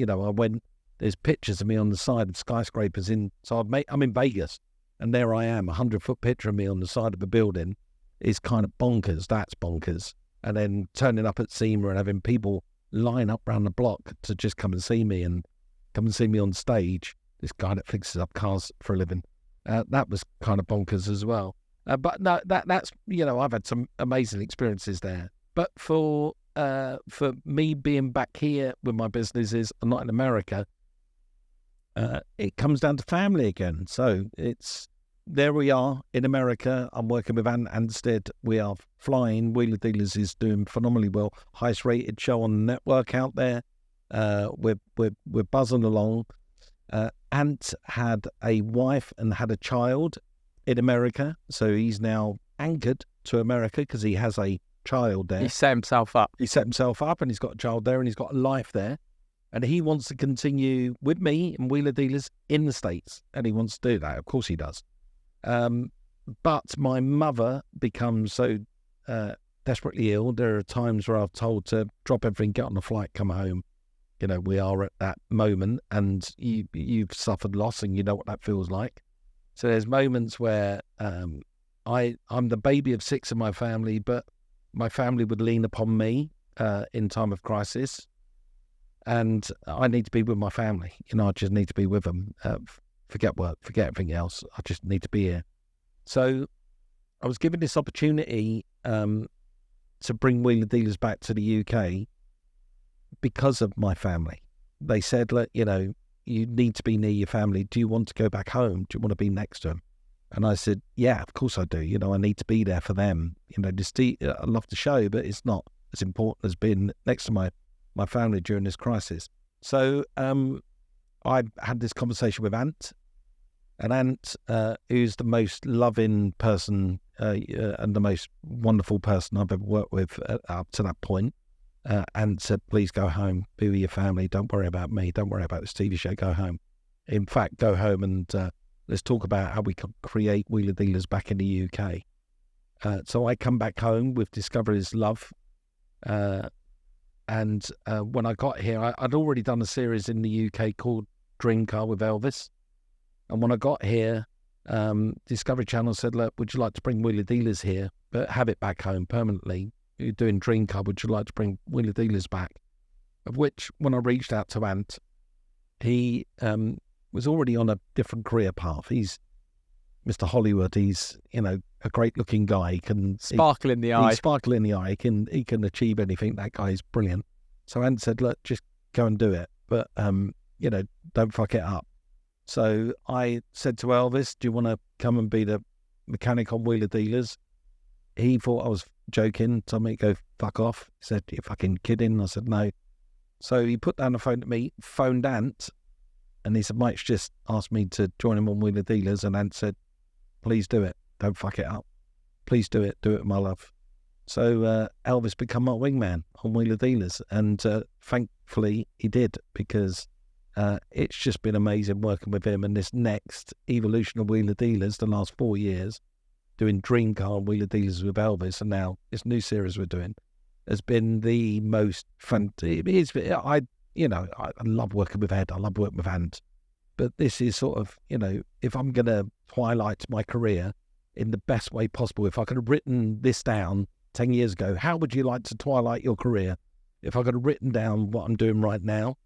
there's pictures of me on the side of skyscrapers so I'm in Vegas, and there I am, 100-foot picture of me on the side of a building is kind of bonkers. That's bonkers. And then turning up at SEMA and having people line up around the block to just come and see me and come and see me on stage, this guy that fixes up cars for a living. That was kind of bonkers as well. But no, that's, I've had some amazing experiences there. But for me being back here with my businesses, not in America, it comes down to family again. So there we are in America. I'm working with Ant and Elvis. We are flying. Wheeler Dealers is doing phenomenally well. Highest rated show on the network out there. We're buzzing along. Ant had a wife and had a child in America, so he's now anchored to America because he has a child there. He set himself up. And he's got a child there, and he's got a life there. And he wants to continue with me and Wheeler Dealers in the States, and he wants to do that. Of course he does. But my mother becomes so desperately ill. There are times where I've told to drop everything, get on a flight, come home. We are at that moment, and you've suffered loss, and you know what that feels like. So there's moments where I'm the baby of 6 in my family, but my family would lean upon me in time of crisis, and I need to be with my family. I just need to be with them. Forget work, forget everything else. I just need to be here. So I was given this opportunity to bring Wheeler Dealers back to the UK because of my family. They said, look, you need to be near your family. Do you want to go back home? Do you want to be next to them? And I said, yeah, of course I do. I need to be there for them. I love the show, but it's not as important as being next to my my family during this crisis. So I had this conversation with Ant, and Ant, who's the most loving person and the most wonderful person I've ever worked with up to that point. Ant said, please go home, be with your family, don't worry about me, don't worry about this TV show, go home. In fact, go home and let's talk about how we can create Wheeler Dealers back in the UK. So I come back home with Discovery's love. And when I got here, I'd already done a series in the UK called Dream Car with Elvis. And when I got here, Discovery Channel said, look, would you like to bring Wheeler Dealers here, but have it back home permanently? You're doing Dream Car, would you like to bring Wheeler Dealers back? Of which, when I reached out to Ant, he was already on a different career path. He's Mr. Hollywood. He's, a great-looking guy. He can sparkle in the eye. Sparkle in the eye. He can achieve anything. That guy's brilliant. So Ant said, look, just go and do it. But, don't fuck it up. So I said to Elvis, do you want to come and be the mechanic on Wheeler Dealers? He thought I was joking, told me to go fuck off. He said, you're fucking kidding. I said, no. So he put down the phone to me, phoned Ant, and he said, Mike's just asked me to join him on Wheeler Dealers. And Ant said, please do it. Don't fuck it up. Please do it. Do it with my love. So Elvis became my wingman on Wheeler Dealers. And thankfully he did, because it's just been amazing working with him. And this next evolution of Wheeler Dealers, the last 4 years, doing Dream Car and Wheeler Dealers with Elvis, and now this new series we're doing, has been the most fun. I love working with Ed. I love working with Ant. But this is sort of, if I'm going to twilight my career in the best way possible, if I could have written this down 10 years ago, how would you like to twilight your career? If I could have written down what I'm doing right now,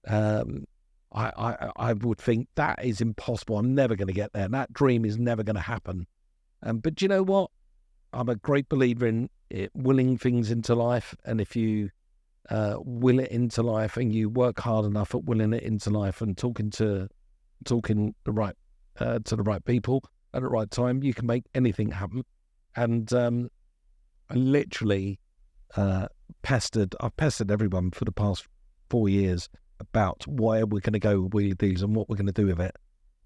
I would think that is impossible. I'm never going to get there. That dream is never going to happen. But you know what? I'm a great believer in willing things into life. And if you will it into life and you work hard enough at willing it into life and talking to the right people at the right time, you can make anything happen. And I literally I've pestered everyone for the past 4 years about where we're going to go with Wheeler Dealers and what we're going to do with it.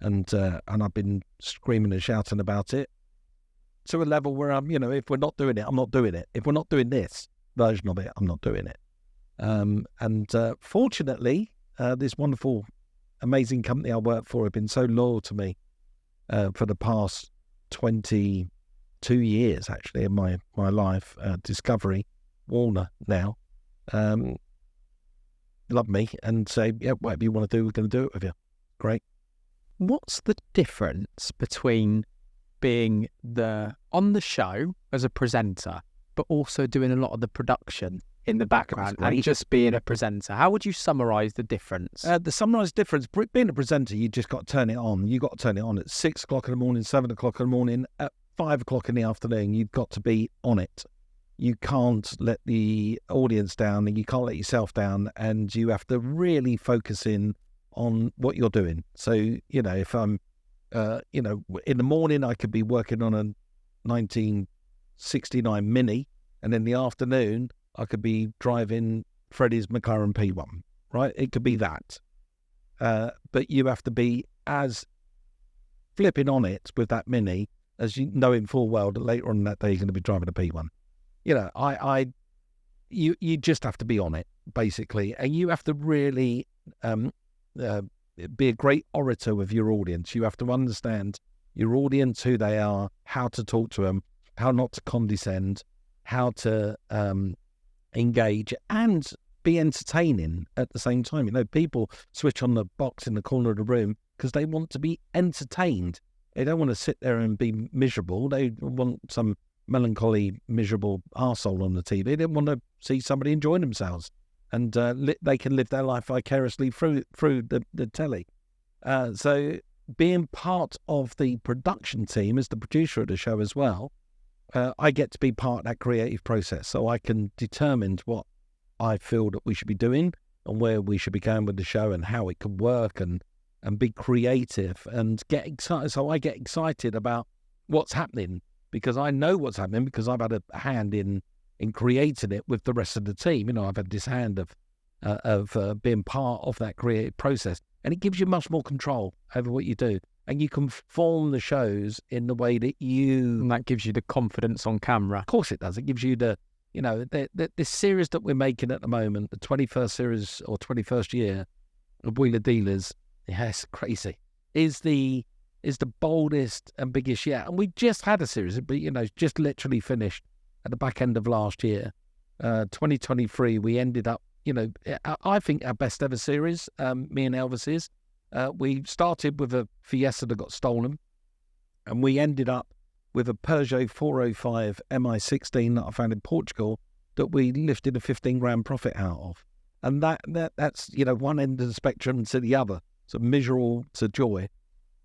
And I've been screaming and shouting about it to a level where I'm, if we're not doing it, I'm not doing it. If we're not doing this version of it, I'm not doing it. And fortunately, this wonderful, amazing company I work for have been so loyal to me for the past 22 years, actually, in my life. Discovery, Warner now, love me and say, yeah, whatever you want to do, we're going to do it with you. Great. What's the difference between being on the show as a presenter, but also doing a lot of the production in the background and just being a presenter? How would you summarise the difference? The summarised difference, being a presenter, you just got to turn it on. You got to turn it on at 6 o'clock in the morning, 7 o'clock in the morning, at 5 o'clock in the afternoon. You've got to be on it. You can't let the audience down and you can't let yourself down, and you have to really focus in on what you're doing. So, if I'm, in the morning, I could be working on a 1969 Mini, and in the afternoon, I could be driving Freddie's McLaren P1, right? It could be that. But you have to be as flipping on it with that Mini as you know in full well that later on in that day, you're going to be driving a P1. You just have to be on it, basically. And you have to really be a great orator with your audience. You have to understand your audience, who they are, how to talk to them, how not to condescend, how to engage and be entertaining at the same time. People switch on the box in the corner of the room because they want to be entertained. They don't want to sit there and be miserable. They want some melancholy, miserable arsehole on the TV. They want to see somebody enjoying themselves, and they can live their life vicariously through the telly. So being part of the production team as the producer of the show as well, I get to be part of that creative process, so I can determine what I feel that we should be doing and where we should be going with the show and how it can work and be creative and get excited. So I get excited about what's happening because I know what's happening, because I've had a hand in creating it with the rest of the team. I've had this hand of being part of that creative process. And it gives you much more control over what you do. And you can form the shows in the way that you... And that gives you the confidence on camera. Of course it does. It gives you this series that we're making at the moment, the 21st series or 21st year of Wheeler Dealers, yes, crazy, is the boldest and biggest yet. And we just had a series, but, just literally finished at the back end of last year. 2023, we ended up, I think our best ever series, me and Elvis's. We started with a Fiesta that got stolen, and we ended up with a Peugeot 405 MI16 that I found in Portugal that we lifted a 15 grand profit out of. And that's, one end of the spectrum to the other, so miserable to joy.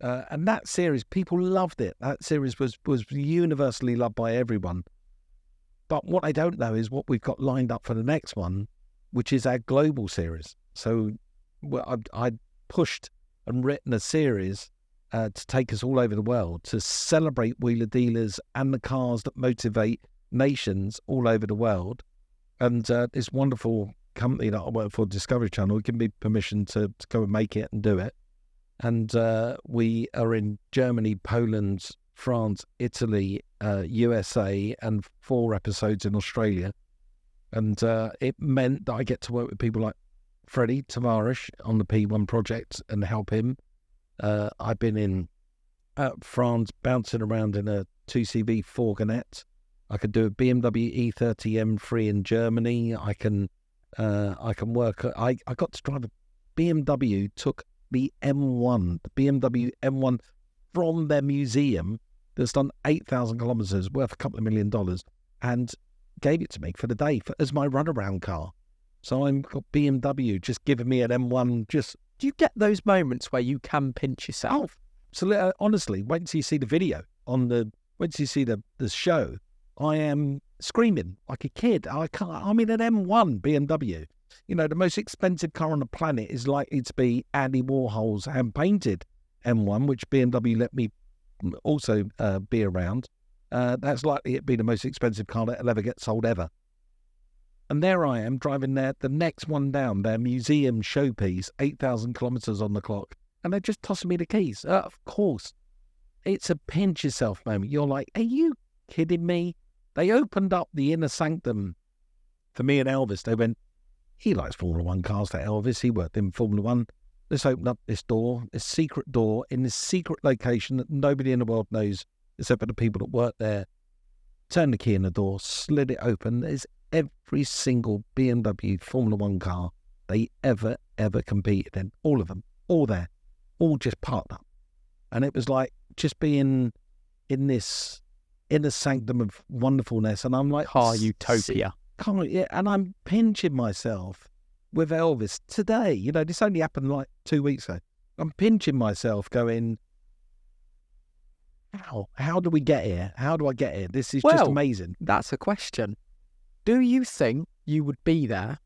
And that series, people loved it. That series was universally loved by everyone. But what I don't know is what we've got lined up for the next one, which is our global series. So I pushed and written a series to take us all over the world to celebrate Wheeler Dealers and the cars that motivate nations all over the world. And this wonderful company that I work for, Discovery Channel, give me permission to go and make it and do it. And we are in Germany, Poland, France, Italy, USA, and 4 episodes in Australia. And it meant that I get to work with people like Freddie Tavares on the P1 project and help him. I've been in France, bouncing around in a 2CV fourgonette. I could do a BMW E30 M3 in Germany. I can work. I got to drive a BMW. Took the M1, the BMW M1 from their museum that's done 8,000 kilometers, worth a couple of $1 million, and gave it to me for the day as my runaround car. So I've got BMW just giving me an M1. Do you get those moments where you can pinch yourself? So honestly, wait until you see the video wait until you see the show. I am screaming like a kid. I'm in an M1 BMW. The most expensive car on the planet is likely to be Andy Warhol's hand-painted M1, which BMW let me also be around. That's likely to be the most expensive car that'll ever get sold ever. And there I am driving the next one down, their museum showpiece, 8,000 kilometres on the clock. And they're just tossing me the keys. Of course. It's a pinch yourself moment. You're like, are you kidding me? They opened up the inner sanctum for me and Elvis. They went, he likes Formula One cars, that Elvis. He worked in Formula One. Let's open up this door, this secret door in this secret location that nobody in the world knows except for the people that work there. Turn the key in the door, slid it open. There's every single BMW Formula One car they ever competed in. All of them. All there. All just parked up. And it was like just being in this inner sanctum of wonderfulness. And I'm like... Car utopia. Yeah, and I'm pinching myself with Elvis today. This only happened like 2 weeks ago. I'm pinching myself going, how do we get here? How do I get here? This is just amazing. That's a question. Do you think you would be there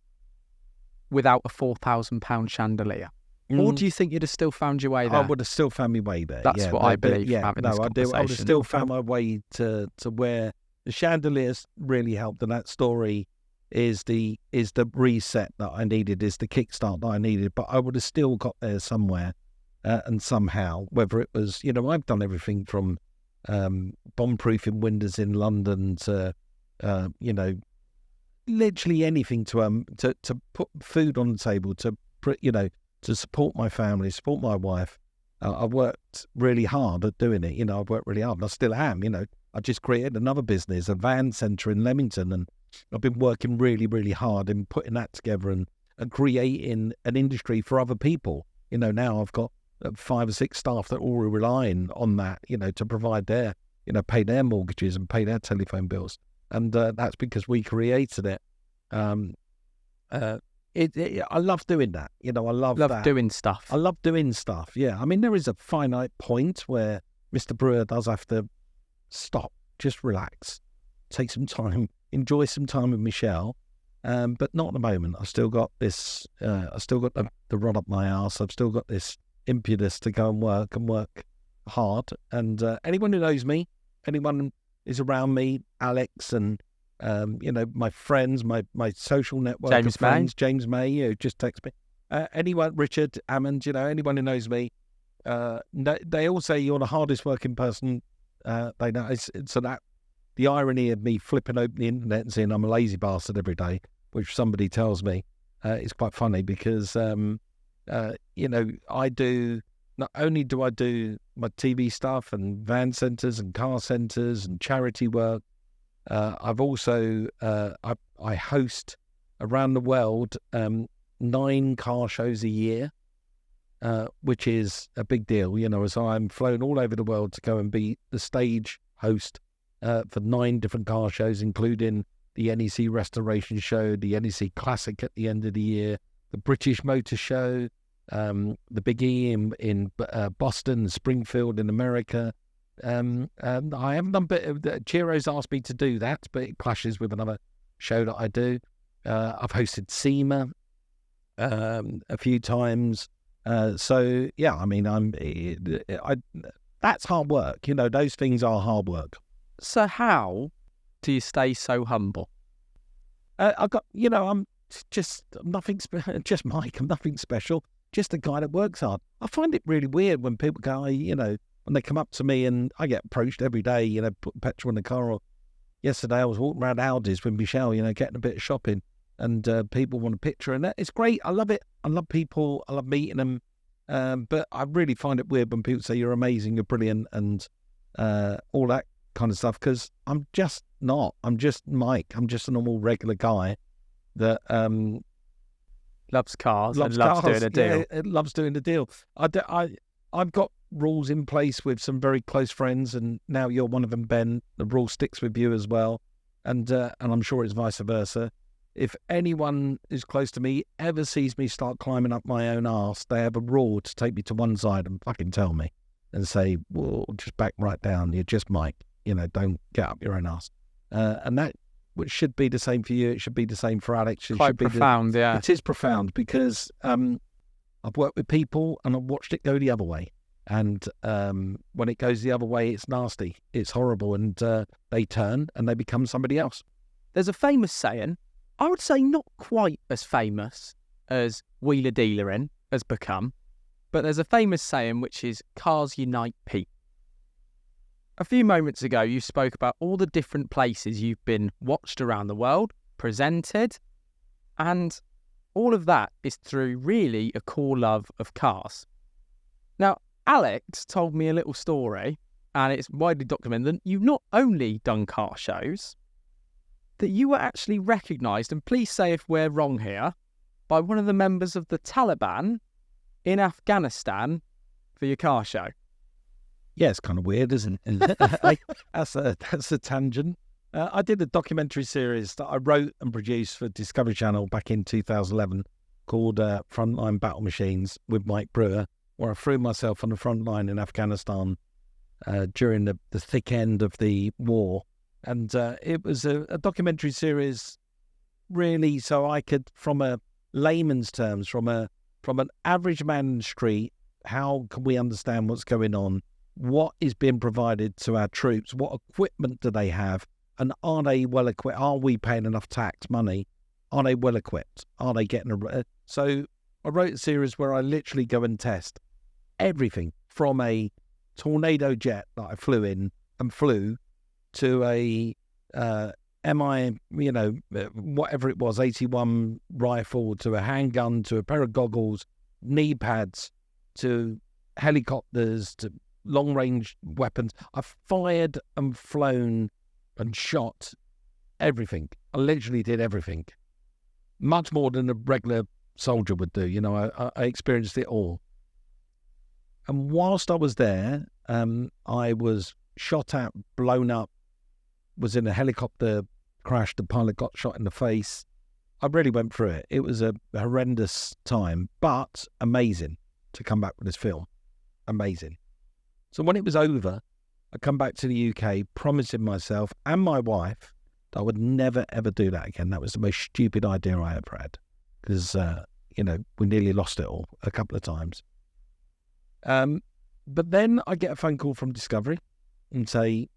without a £4,000 chandelier? Or do you think you'd have still found your way there? I would have still found my way there. That's what I believe. I would have still found my way to where the chandeliers really helped. And that story is the reset that I needed, is the kickstart that I needed. But I would have still got there somewhere and somehow, whether it was, I've done everything from bomb-proofing windows in London to, literally anything to put food on the table, to support my family, support my wife. I worked really hard at doing it. I've worked really hard, and I still am. I just created another business, a van centre in Leamington, and I've been working really, really hard in putting that together and creating an industry for other people. Now I've got 5 or 6 staff that are all relying on that, to provide their, pay their mortgages and pay their telephone bills. And that's because we created it. I love doing that. I love that. Doing stuff. I love doing stuff, yeah. I mean, there is a finite point where Mr. Brewer does have to stop, just relax, take some time, enjoy some time with Michelle, but not at the moment. I've still got this, I've still got the rod up my arse. I've still got this impetus to go and work hard. And anyone who knows me, anyone is around me, Alex and my friends, my social network James of friends, James May, just text me. Anyone, Richard Hammond, anyone who knows me, they all say you're the hardest working person they know. So that the irony of me flipping open the internet and saying I'm a lazy bastard every day, which somebody tells me, is quite funny because, I do, not only do I do my TV stuff and van centres and car centres and charity work, I've also, I host around the world 9 car shows a year, which is a big deal, so I'm flown all over the world to go and be the stage host for 9 different car shows, including the NEC Restoration Show, the NEC Classic at the end of the year, the British Motor Show, the Big E in Boston, Springfield in America. I haven't done Chiro's asked me to do that, but it clashes with another show that I do. I've hosted SEMA a few times. So yeah, I mean, that's hard work. Those things are hard work. So how do you stay so humble? I've got, I'm just nothing, just Mike. I'm nothing special. Just a guy that works hard. I find it really weird when people go, when they come up to me, and I get approached every day, putting petrol in the car. Or yesterday I was walking around Aldi's with Michelle, getting a bit of shopping, and people want a picture, and it's great. I love it. I love people. I love meeting them. But I really find it weird when people say you're amazing, you're brilliant, and all that kind of stuff, because I'm just not. I'm just Mike. I'm just a normal, regular guy that loves cars and loves doing a deal. Yeah, loves doing the deal. I've got rules in place with some very close friends, and now you're one of them, Ben. The rule sticks with you as well, and I'm sure it's vice versa. If anyone who's close to me ever sees me start climbing up my own arse, they have a rule to take me to one side and fucking tell me and say, well, just back right down. You're just Mike. Don't get up your own arse. And that which should be the same for you. It should be the same for Alex. Quite profound, yeah. It is profound because I've worked with people and I've watched it go the other way. And when it goes the other way, it's nasty. It's horrible. And they turn and they become somebody else. There's a famous saying, I would say not quite as famous as Wheeler Dealerin has become, but there's a famous saying which is cars unite people. A few moments ago, you spoke about all the different places you've been watched around the world, presented, and all of that is through really a core love of cars. Now, Alex told me a little story, and it's widely documented that you've not only done car shows, that you were actually recognised, and please say if we're wrong here, by one of the members of the Taliban in Afghanistan for your car show. Yeah, it's kind of weird, isn't it? That's a tangent. I did a documentary series that I wrote and produced for Discovery Channel back in 2011 called Frontline Battle Machines with Mike Brewer, where I threw myself on the front line in Afghanistan during the thick end of the war. And it was a documentary series really so I could, from a layman's terms, from an average man in the street, how can we understand what's going on? What is being provided to our troops? What equipment do they have? And are they well equipped? Are we paying enough tax money? Are they well equipped? Are they getting So I wrote a series where I literally go and test everything from a Tornado jet that I flew in and flew to a MI, whatever it was, 81 rifle, to a handgun, to a pair of goggles, knee pads, to helicopters, to long-range weapons. I've fired and flown and shot everything. I literally did everything. Much more than a regular soldier would do. I experienced it all. And whilst I was there, I was shot at, blown up, was in a helicopter crash. The pilot got shot in the face. I really went through it. It was a horrendous time, but amazing to come back with this film. Amazing. So when it was over, I come back to the UK, promising myself and my wife that I would never, ever do that again. That was the most stupid idea I ever had because, we nearly lost it all a couple of times. But then I get a phone call from Discovery and say,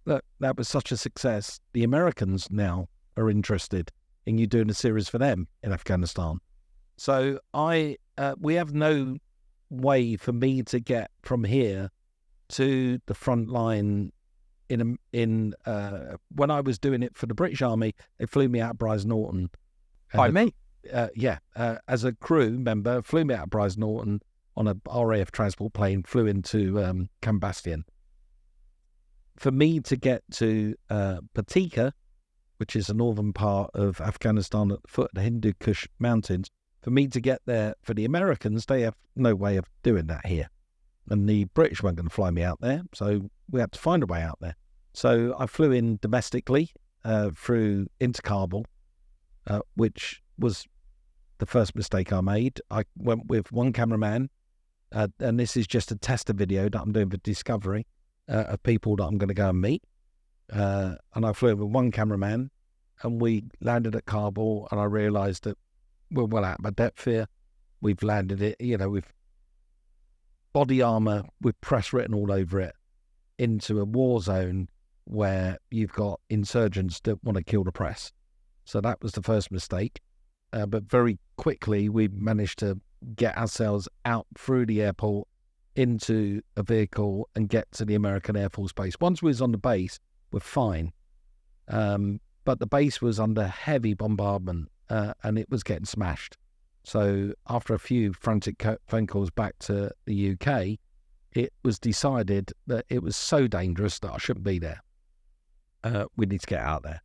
that was such a success. The Americans now are interested in you doing a series for them in Afghanistan. So we have no way for me to get from here to the front line. When I was doing it for the British Army, they flew me out of Brize Norton. By me? As a crew member, flew me out of Brize Norton on a RAF transport plane, flew into Cambastian. For me to get to Patika, which is the northern part of Afghanistan at the foot of the Hindu Kush Mountains, for me to get there for the Americans, they have no way of doing that here. And the British weren't going to fly me out there, so we had to find a way out there. So I flew in domestically into Kabul, which was the first mistake I made. I went with one cameraman, and this is just a tester video that I'm doing for Discovery of people that I'm going to go and meet. And I flew with one cameraman, and we landed at Kabul, and I realised that we're well out of my depth here. We've landed it, with body armour with press written all over it, into a war zone where you've got insurgents that want to kill the press. So that was the first mistake. But very quickly, we managed to get ourselves out through the airport into a vehicle and get to the American Air Force Base. Once we was on the base, we're fine. But the base was under heavy bombardment and it was getting smashed. So after a few frantic phone calls back to the UK, it was decided that it was so dangerous that I shouldn't be there. We need to get out there.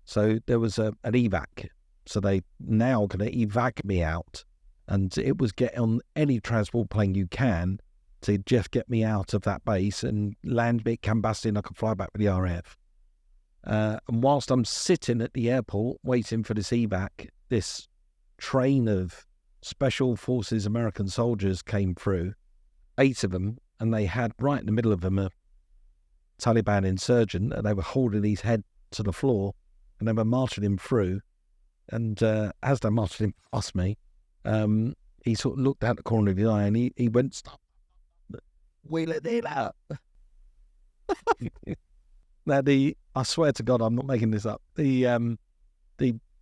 So there was an evac. So they now going to evac me out. And it was get on any transport plane you can to just get me out of that base and land me at Cambastian. I could fly back with the RAF. And whilst I'm sitting at the airport waiting for this evac, this train of Special Forces American soldiers came through, 8 of them, and they had right in the middle of them a Taliban insurgent, and they were holding his head to the floor, and they were marching him through. And as they marched him past me, he sort of looked out the corner of his eye, and he went, "Stop, wheel it in out." Now, I swear to God, I'm not making this up. The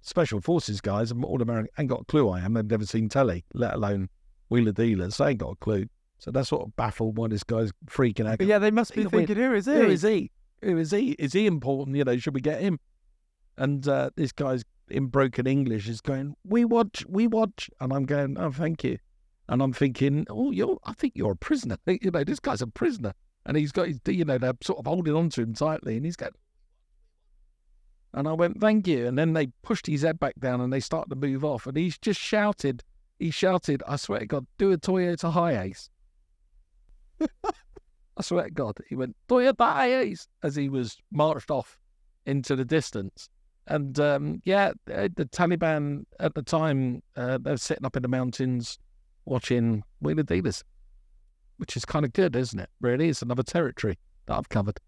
Special Forces guys, all American, ain't got a clue I am. They've never seen telly, let alone wheeler dealers. They ain't got a clue. So that's sort of baffled why this guy's freaking out. But yeah, they must be thinking, who is he? Who is he? Who is he? Is he important? Should we get him? And this guy's in broken English is going, we watch. And I'm going, oh, thank you. And I'm thinking, oh, I think you're a prisoner. This guy's a prisoner. And he's got his, they're sort of holding on to him tightly. And he's going, and I went, thank you. And then they pushed his head back down and they started to move off. And he's just shouted, I swear to God, do a Toyota Hiace. I swear to God, he went, Toyota Hiace, as he was marched off into the distance. And the Taliban at the time, they were sitting up in the mountains watching wheeler dealers, which is kind of good, isn't it? Really, it's another territory that I've covered.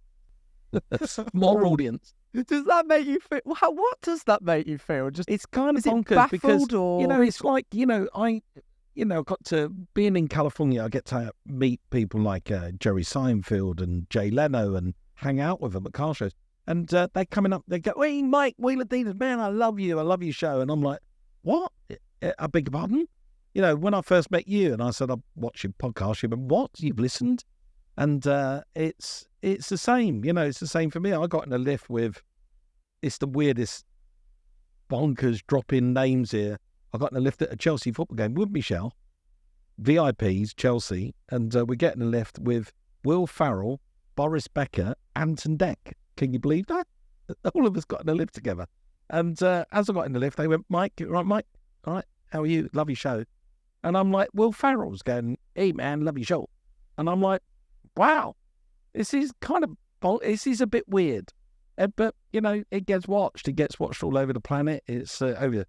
More audience. Does that make you feel? What does that make you feel? Just it's kind of bonkers baffled, because or it's like I got to being in California. I get to meet people like Jerry Seinfeld and Jay Leno and hang out with them at car shows. And they're coming up. They go, "Hey, Mike, wheeler dealers, man, I love you. I love your show." And I'm like, "What? I beg your pardon?" When I first met you, and I said, "I watch your podcast." You went, "What? You've listened?" And it's the same. It's the same for me. I got in a lift with. It's the weirdest, bonkers drop-in names here. I got in a lift at a Chelsea football game with Michelle, VIPs, Chelsea, and we're getting a lift with Will Farrell, Boris Becker, Ant and Dec. Can you believe that? All of us got in a lift together. And as I got in the lift, they went, "Mike, you all right, Mike? All right, how are you? Love your show." And I'm like, Will Farrell's going, "Hey, man, love your show." And I'm like, wow, this is a bit weird. But, it gets watched. It gets watched all over the planet. It's over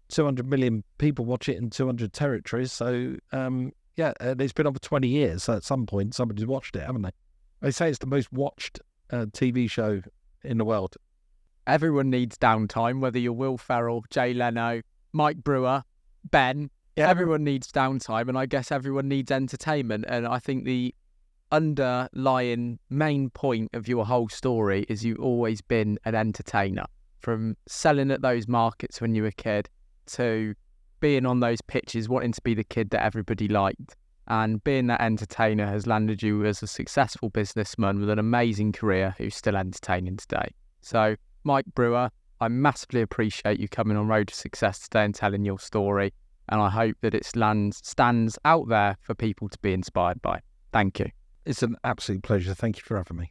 200 million people watch it in 200 territories. So, it's been over 20 years. So at some point, somebody's watched it, haven't they? They say it's the most watched TV show in the world. Everyone needs downtime, whether you're Will Ferrell, Jay Leno, Mike Brewer, Ben. Yeah. Everyone needs downtime, and I guess everyone needs entertainment. And I think the underlying main point of your whole story is you've always been an entertainer. From selling at those markets when you were a kid to being on those pitches, wanting to be the kid that everybody liked. And being that entertainer has landed you as a successful businessman with an amazing career who's still entertaining today. So, Mike Brewer, I massively appreciate you coming on Road to Success today and telling your story. And I hope that it stands out there for people to be inspired by. Thank you. It's an absolute pleasure. Thank you for having me.